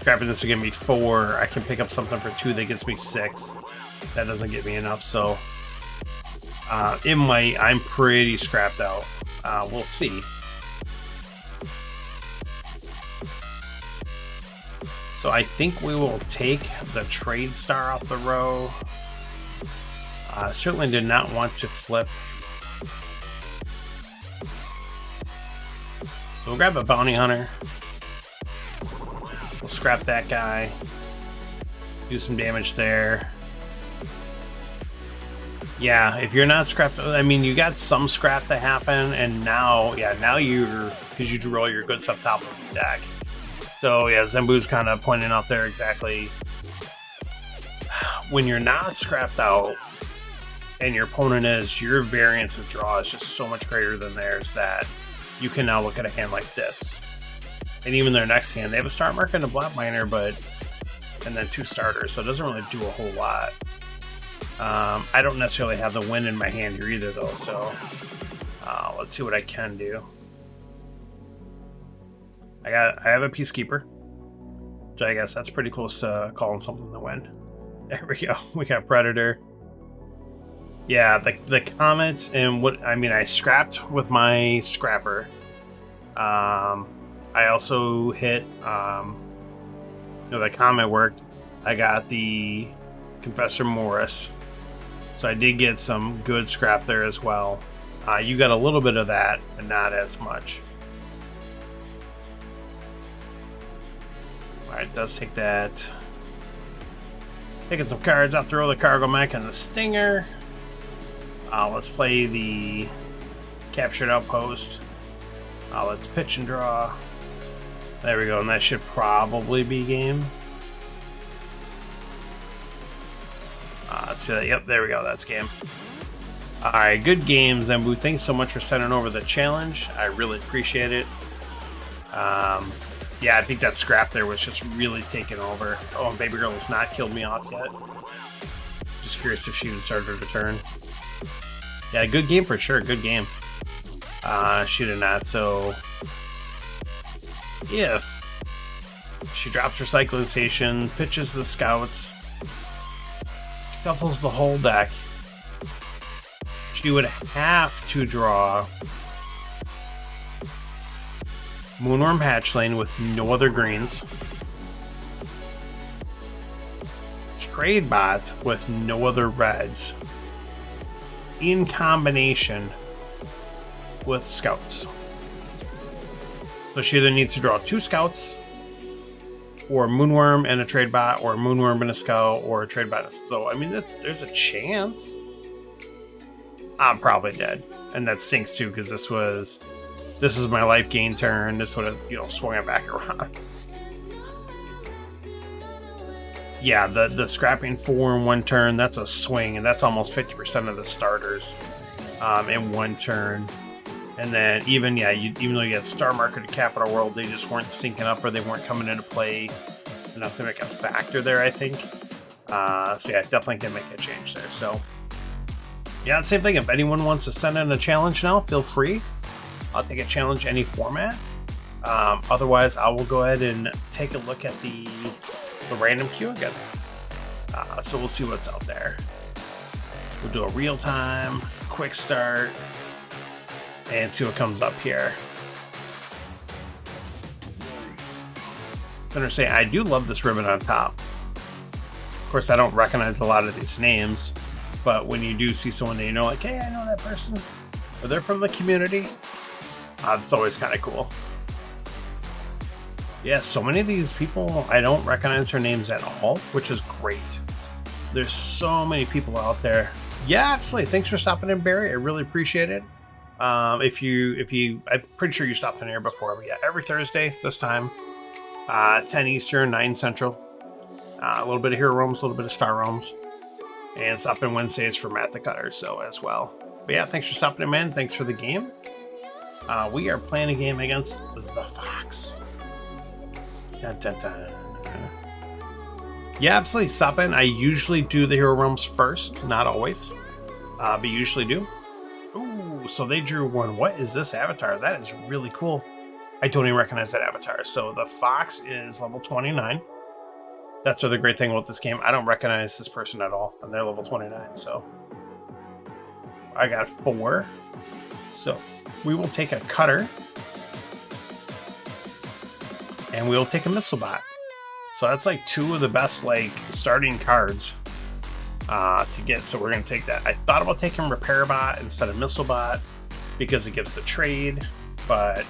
Grabbing this will give me 4. I can pick up something for 2 that gets me 6. That doesn't get me enough, so it might. I'm pretty scrapped out. We'll see. So I think we will take the Trade Star off the row. Certainly did not want to flip. We'll grab a Bounty Hunter. We'll scrap that guy. Do some damage there. Yeah, if you're not scrapped, I mean, you got some scrap that happen, and now, yeah, now you're, because you drew all your good stuff top of the deck. So, yeah, Zembu's kind of pointing out there exactly when you're not scrapped out and your opponent is, your variance of draw is just so much greater than theirs that you can now look at a hand like this. And even their next hand, they have a start marker and a black miner, and then 2 starters, so it doesn't really do a whole lot. I don't necessarily have the win in my hand here either, though, so let's see what I can do. I have a Peacekeeper, which I guess that's pretty close to calling something the win. There we go. We got Predator. Yeah, the Comet, and what I mean, I scrapped with my Scrapper. I also hit, the Comet worked. I got the Confessor Morris. So I did get some good scrap there as well. You got a little bit of that, but not as much. Alright, it does take that. Taking some cards out, throw the Cargo Mech and the Stinger. Let's play the Captured Outpost. Let's pitch and draw. There we go, and that should probably be game. Let's do that. Yep, there we go. That's game. Alright, good game, Zembu. Thanks so much for sending over the challenge. I really appreciate it. Yeah, I think that scrap there was just really taking over. Oh, and Baby Girl has not killed me off yet. Just curious if she even started her turn. Yeah, good game for sure. Good game. She did not, so if she drops her Cycling Station, pitches the Scouts, shuffles the whole deck, she would have to draw Moonworm Hatchling with no other greens, Trade Bot with no other reds, in combination with Scouts. So she either needs to draw 2 Scouts, or Moonworm and a Trade Bot, or Moonworm and a Scout, or a Trade Bot. So, I mean, there's a chance. I'm probably dead. And that stinks too, because this was my life gain turn. This would have, swung it back around. Yeah, the scrapping 4 in 1 turn, that's a swing, and that's almost 50% of the starters in 1 turn. And then even though you had Star Market to Capital World, they just weren't syncing up, or they weren't coming into play enough to make a factor there, I think. So yeah, definitely can make a change there. So yeah, same thing. If anyone wants to send in a challenge now, feel free. I'll take a challenge any format. Otherwise, I will go ahead and take a look at the random queue again. So we'll see what's out there. We'll do a real-time, quick start, and see what comes up here. I'm gonna say, I do love this ribbon on top. Of course, I don't recognize a lot of these names, but when you do see someone that you know, like, hey, I know that person, or they're from the community, it's always kind of cool. Yeah, so many of these people, I don't recognize their names at all, which is great. There's so many people out there. Yeah, absolutely. Thanks for stopping in, Barry. I really appreciate it. If you, I'm pretty sure you stopped in here before, but yeah, every Thursday, this time, 10 Eastern, 9 Central. A little bit of Hero Roams, a little bit of Star Roams, and stop in Wednesdays for Matt the Cutter, so as well. But yeah, thanks for stopping in, man. Thanks for the game. We are playing a game against the Fox. Dun, dun, dun. Yeah, absolutely. Stop in. I usually do the Hero Roams first, not always, but usually do. Ooh, so they drew one. What is this avatar? That is really cool. I don't even recognize that avatar. So the Fox is level 29. That's the great thing about this game. I don't recognize this person at all, and they're level 29. So I got 4. So we will take a Cutter, and we'll take a Missile Bot. So that's like 2 of the best starting cards to get. So we're going to take that. I thought about taking Repair Bot instead of Missile Bot because it gives the trade, but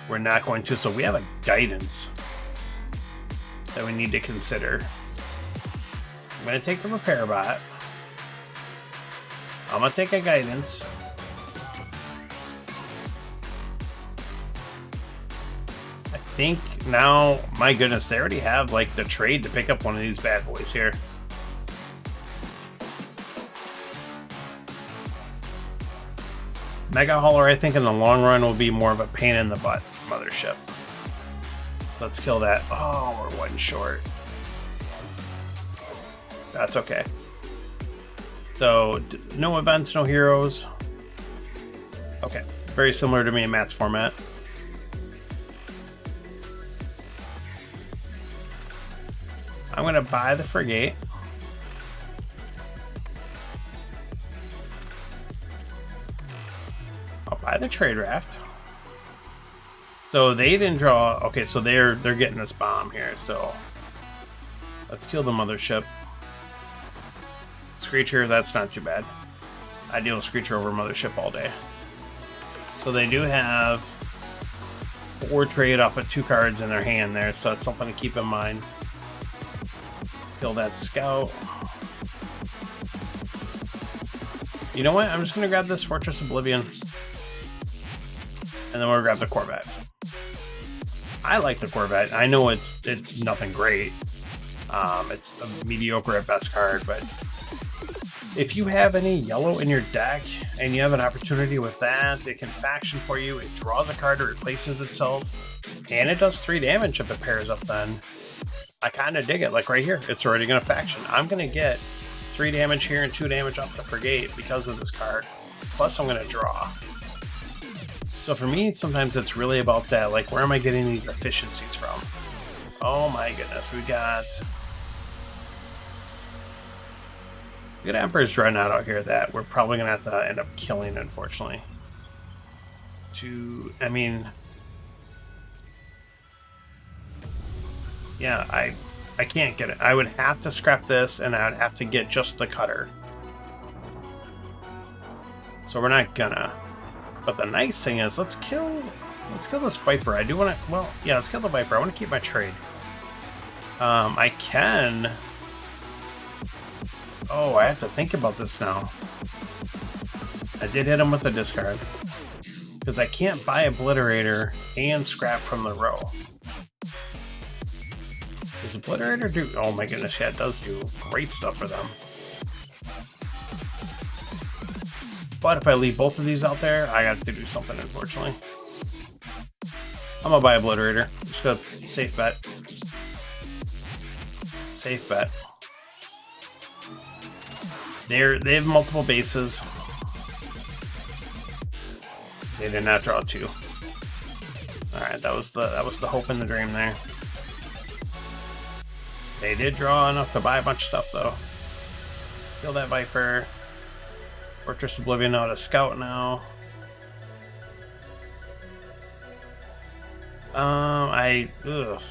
we're not going to. So we have a Guidance that we need to consider. I'm going to take the Repair Bot. I'm gonna take a guidance. I think now, my goodness, they already have like the trade to pick up one of these bad boys here. Mega Hauler, I think in the long run will be more of a pain in the butt mothership. Let's kill that. Oh, we're one short. That's okay. So, no events, no heroes. Okay, very similar to me in Matt's format. I'm gonna buy the frigate. I'll buy the trade raft. So they didn't draw. Okay, so they're getting this bomb here. So let's kill the mothership. Screecher, that's not too bad. I deal with Screecher over mothership all day. So they do have 4 trade off of 2 cards in their hand there, so that's something to keep in mind. Kill that scout. You know what? I'm just gonna grab this Fortress Oblivion. And then we'll grab the Corvette. I like the Corvette. I know it's nothing great. It's a mediocre at best card, but if you have any yellow in your deck and you have an opportunity with that, it can faction for you. It draws a card, it replaces itself, and it does 3 damage if it pairs up then. I kind of dig it. Like right here, it's already going to faction. I'm going to get 3 damage here and 2 damage off the frigate because of this card. Plus I'm going to draw. So for me, sometimes it's really about that. Like, where am I getting these efficiencies from? Oh my goodness, we got Emperor's Dreadnought out here that we're probably gonna have to end up killing, unfortunately. I mean, yeah, I can't get it. I would have to scrap this, and I would have to get just the cutter. So we're not gonna. But the nice thing is, let's kill this Viper. I do want to. Well, yeah, let's kill the Viper. I want to keep my trade. I can. Oh, I have to think about this now. I did hit him with a discard because I can't buy Obliterator and scrap from the row. Does Obliterator do? Oh my goodness, yeah, it does do great stuff for them. But if I leave both of these out there, I have to do something, unfortunately. I'm gonna buy Obliterator. Just go safe bet. Safe bet. They have multiple bases. They did not draw 2. Alright, that was the hope and the dream there. They did draw enough to buy a bunch of stuff though. Kill that Viper. Fortress Oblivion out of Scout now. Ugh.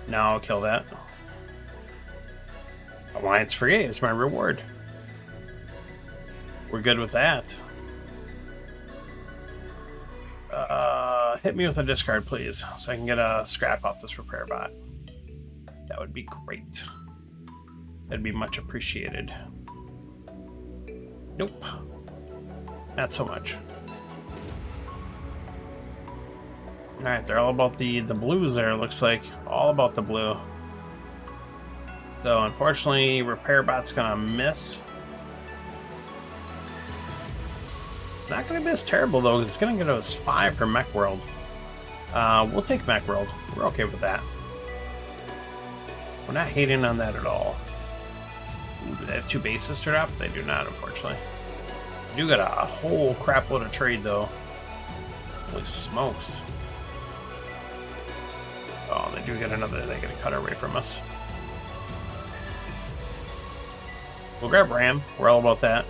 Now I'll kill that. Alliance Frigate is my reward. We're good with that. Hit me with a discard, please, so I can get a scrap off this repair bot. That would be great. That'd be much appreciated. Nope. Not so much. Alright, they're all about the blues there, looks like. All about the blue. So, unfortunately, repair bot's gonna miss. Not gonna miss terrible, though, because it's gonna get us 5 for Mech World. We'll take Mech World. We're okay with that. We're not hating on that at all. Ooh, do they have 2 bases to drop? They do not, unfortunately. They do got a whole crap load of trade, though. Holy smokes. Oh, they do get another. They get a cutter away from us. We'll grab Ram. We're all about that.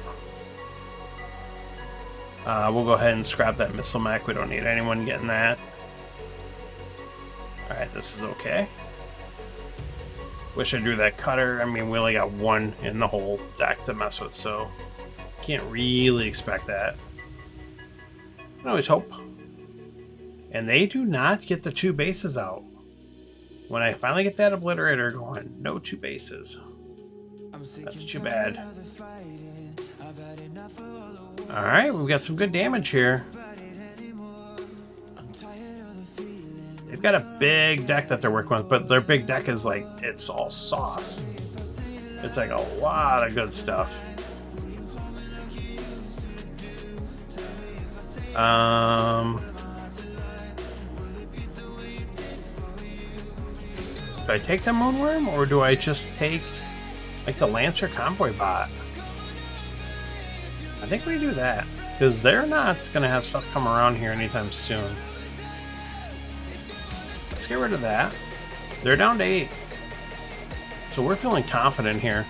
We'll go ahead and scrap that missile mech. We don't need anyone getting that. Alright, this is okay. Wish I drew that cutter. I mean, we only got 1 in the whole deck to mess with, so can't really expect that. I can always hope. And they do not get the 2 bases out. When I finally get that Obliterator going, no 2 bases. That's too bad. Alright, we've got some good damage here. They've got a big deck that they're working with, but their big deck is like, it's all sauce. It's like a lot of good stuff. Do I take the Moonworm, or do I just take like the Lancer Convoy bot? I think we do that, because they're not going to have stuff come around here anytime soon. Let's get rid of that. They're down to 8. So we're feeling confident here.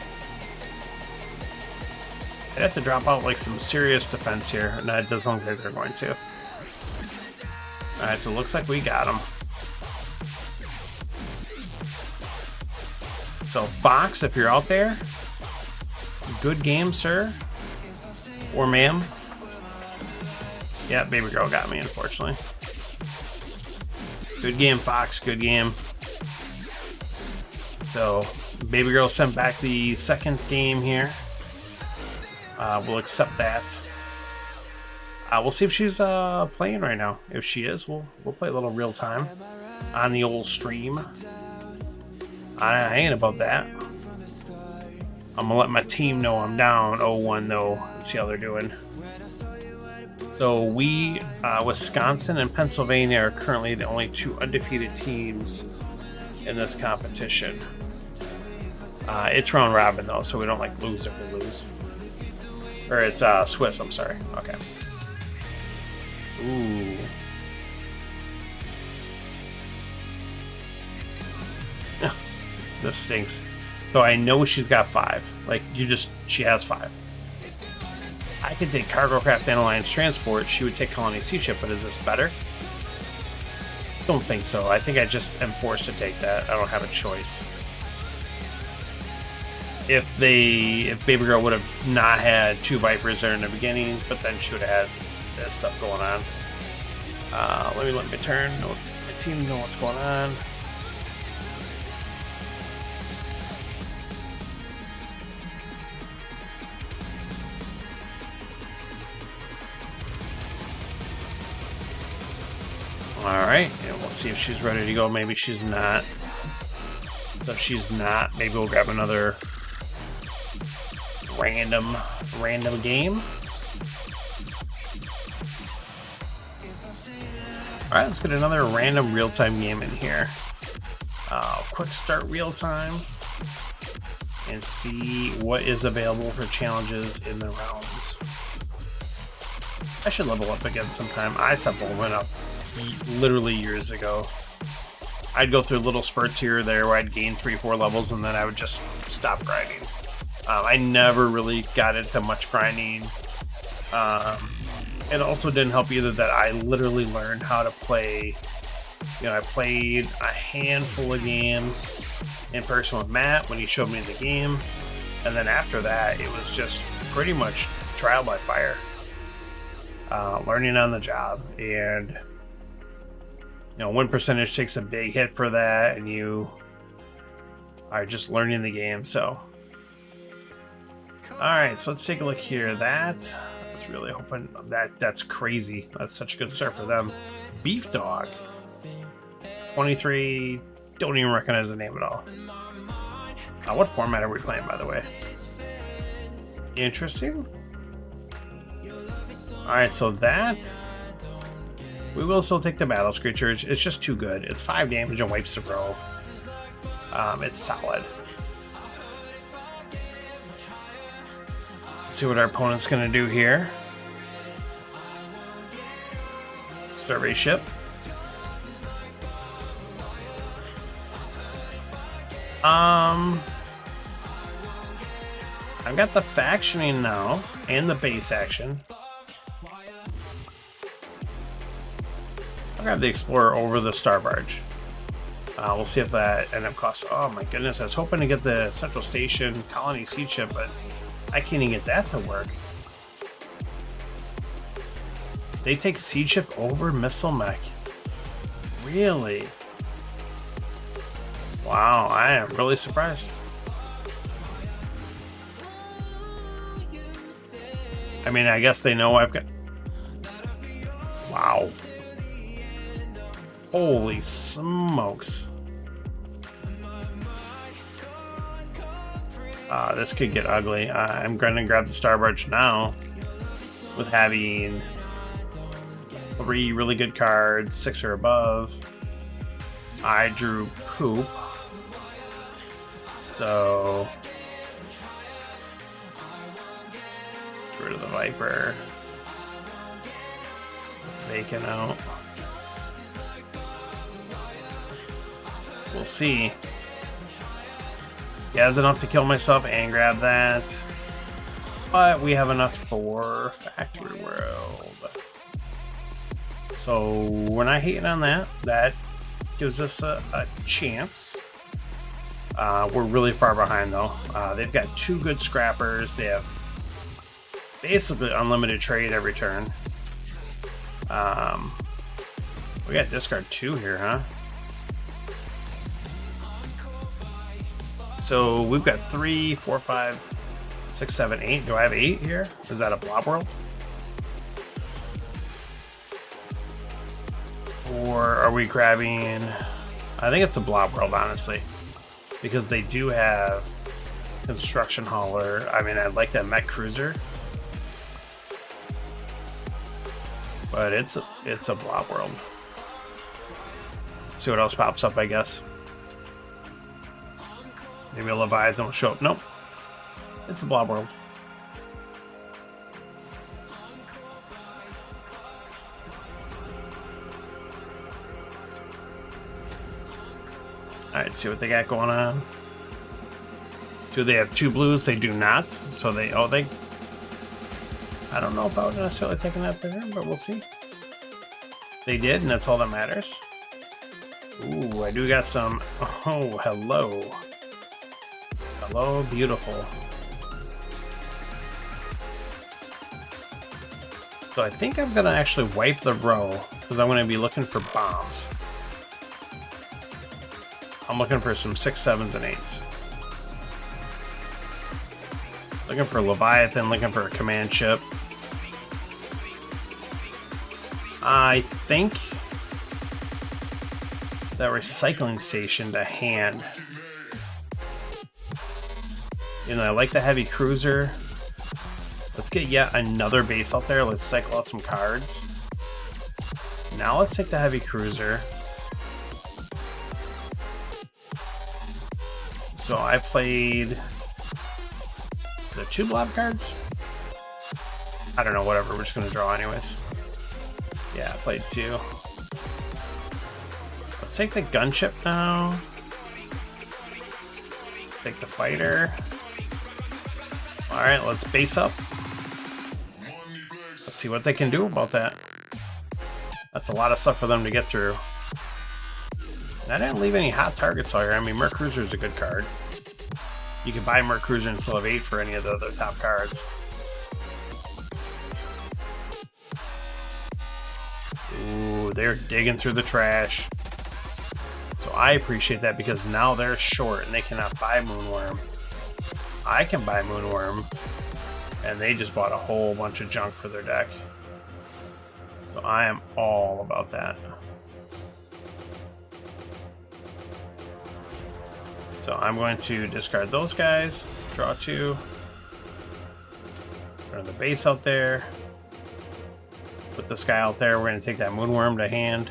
I'd have to drop out like some serious defense here. No, it doesn't look like they're going to. Alright, so it looks like we got them. So Fox, if you're out there, good game, sir. Or ma'am. Yeah, baby girl got me, unfortunately. Good game, Fox. Good game. So, baby girl sent back the second game here. We'll accept that. We'll see if she's playing right now. If she is, we'll play a little real time on the old stream. I ain't about that. I'm gonna let my team know I'm down 0-1 though, and see how they're doing. So we, Wisconsin and Pennsylvania are currently the only 2 undefeated teams in this competition. It's round robin though, so we don't like lose if we lose. Or it's Swiss, I'm sorry. Okay. Ooh. This stinks. So I know she's got 5. Like, she has 5. I could take Cargo Craft and Alliance Transport. She would take Colony Sea Ship, but is this better? Don't think so. I think I just am forced to take that. I don't have a choice. If Baby Girl would have not had 2 Vipers there in the beginning, but then she would have had this stuff going on. Let me turn. My team know what's going on. Alright, and we'll see if she's ready to go. Maybe she's not. So if she's not, maybe we'll grab another random game. Alright, let's get another random real-time game in here. Quick start real-time. And see what is available for challenges in the rounds. I should level up again sometime. I stopped leveling up literally years ago. I'd go through little spurts here or there where I'd gain 3-4 levels and then I would just stop grinding. I never really got into much grinding. It also didn't help either that I literally learned how to play. I played a handful of games in person with Matt when he showed me the game, and then after that it was just pretty much trial by fire, learning on the job. And win percentage takes a big hit for that, and you are just learning the game. So alright, so let's take a look here. That I was really hoping that's crazy. That's such a good start for them. Beef Dog 23, don't even recognize the name at all. What format are we playing, by the way? Interesting. Alright, so that we will still take the Battle Screecher. It's just too good. It's 5 damage and wipes the row. It's solid. Let's see what our opponent's going to do here. Survey ship. I've got the factioning now and the base action. I'll grab the Explorer over the Star Barge. We'll see if that ends up costing. Oh my goodness, I was hoping to get the Central Station Colony Sea Ship, but I can't even get that to work. They take Siege Ship over Missile Mech. Really? Wow, I am really surprised. I mean, I guess they know I've got... Wow. Holy smokes. This could get ugly. I'm going to grab the Star Barge now with having 3 really good cards, 6 or above. I drew poop. So... get rid of the Viper. Vacant out. We'll see. He has enough to kill myself and grab that. But we have enough for Factory World. So we're not hating on that. That gives us a chance. We're really far behind though. They've got 2 good scrappers. They have basically unlimited trade every turn. We got discard 2 here, huh? So we've got 3, 4, 5, 6, 7, 8. Do I have 8 here? Is that a Blob World? Or are we grabbing... I think it's a Blob World, honestly. Because they do have Construction Hauler. I mean, I like that Mech Cruiser. But it's a Blob World. See what else pops up, I guess. Maybe a Leviathan will show up. Nope. It's a Blob World. Alright, see what they got going on. Do they have 2 blues? They do not. So they... Oh, they... I don't know about necessarily taking that there, but we'll see. They did, and that's all that matters. Ooh, I do got some... Oh, hello. Hello, beautiful. So I think I'm going to actually wipe the row, because I'm going to be looking for bombs. I'm looking for some 6, 7s, and 8s. Looking for Leviathan, looking for a command ship. I think that recycling station to hand. You know, I like the heavy cruiser. Let's get yet another base out there. Let's cycle out some cards. Now let's take the heavy cruiser. So I played the 2 blob cards. I don't know, whatever. We're just gonna draw anyways. Yeah, I played 2. Let's take the gunship now. Take the fighter. Alright, let's base up. Let's see what they can do about that. That's a lot of stuff for them to get through. And I didn't leave any hot targets out here. I mean, Merc Cruiser is a good card. You can buy Merc Cruiser and still have 8 for any of the other top cards. Ooh, they're digging through the trash. So I appreciate that because now they're short and they cannot buy Moonworm. I can buy Moonworm, and they just bought a whole bunch of junk for their deck. So I am all about that. So I'm going to discard those guys, draw 2, run the base out there, put this guy out there. We're going to take that Moonworm to hand.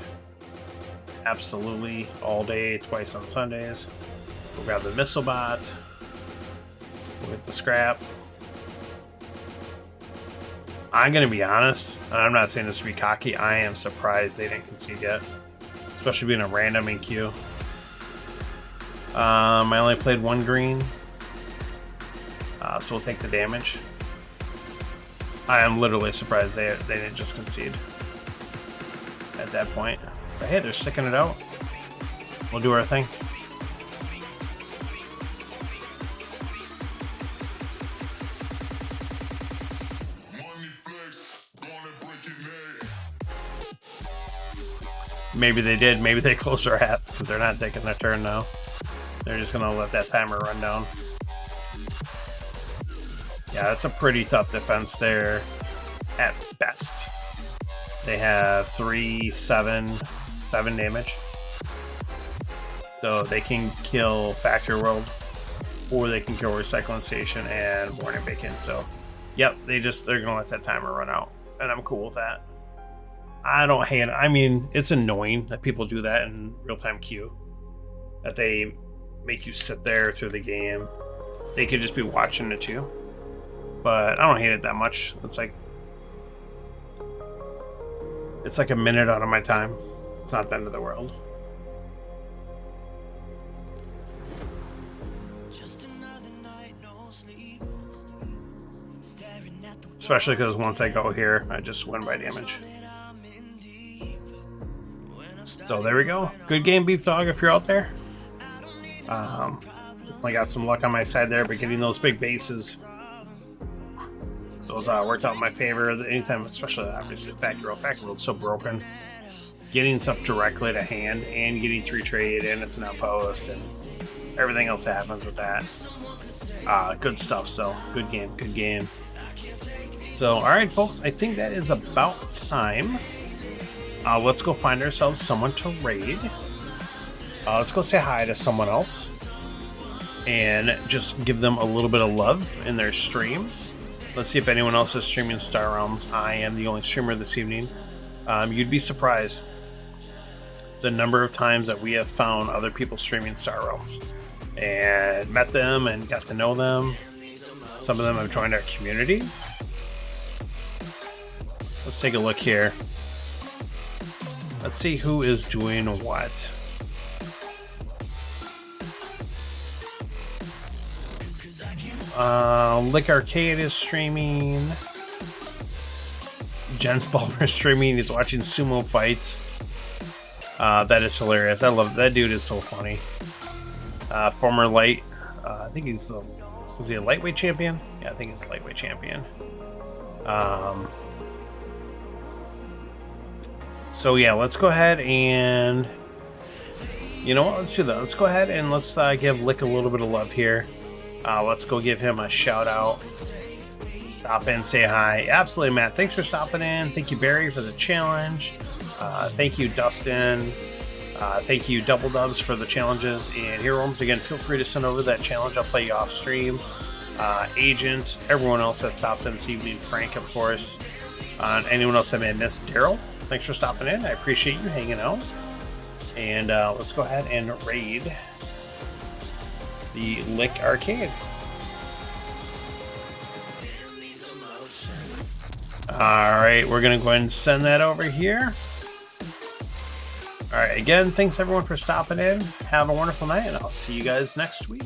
Absolutely, all day, twice on Sundays. We'll grab the Missile Bot. We'll get the scrap. I'm going to be honest, and I'm not saying this to be cocky, I am surprised they didn't concede yet. Especially being a random in queue. I only played 1 green. So we'll take the damage. I am literally surprised they didn't just concede at that point. But hey, they're sticking it out. We'll do our thing. Maybe they did. Maybe they closed their app because they're not taking their turn now. They're just going to let that timer run down. Yeah, that's a pretty tough defense there. at best. They have 3, 7 damage. So they can kill Factory World, or they can kill Recycling Station and Morning Bacon. So, yep, they're gonna let that timer run out, and I'm cool with that. I don't hate it. I mean, it's annoying that people do that in real-time queue. That they make you sit there through the game. They could just be watching it too. But I don't hate it that much. It's like a minute out of my time. It's not the end of the world. Especially because once I go here, I just win by damage. So there we go. Good game, Beef Dog, if you're out there. I got some luck on my side there, but getting those big bases, those worked out in my favor. Anytime, especially obviously Factory World's so broken. Getting stuff directly to hand and getting 3 trade, and it's an outpost, and everything else that happens with that. Good stuff. So good game. So, all right, folks, I think that is about time. Let's go find ourselves someone to raid. Let's go say hi to someone else and just give them a little bit of love in their stream. Let's see if anyone else is streaming Star Realms. I am the only streamer this evening. You'd be surprised the number of times that we have found other people streaming Star Realms and met them and got to know them. Some of them have joined our community. Let's take a look here. Let's see who is doing what. Lick Arcade is streaming. Jens Balmer is streaming. He's watching sumo fights. That is hilarious. I love that dude. Is so funny. Former light. I think he's was he a lightweight champion? Yeah, I think he's a lightweight champion. So yeah, let's go ahead and you know what? Let's do that. Let's go ahead and let's give Lick a little bit of love here. Let's go give him a shout out. Stop in, say hi. Absolutely, Matt. Thanks for stopping in. Thank you, Barry, for the challenge. Thank you, Dustin. Thank you, Double Dubs, for the challenges. And here, once again, feel free to send over that challenge. I'll play you off stream. Agent, everyone else that stopped in this evening. Frank, of course. Anyone else I may have missed. Daryl, thanks for stopping in. I appreciate you hanging out. And let's go ahead and raid the Lick Arcade. Alright, we're going to go ahead and send that over here. Alright, again, thanks everyone for stopping in. Have a wonderful night, and I'll see you guys next week.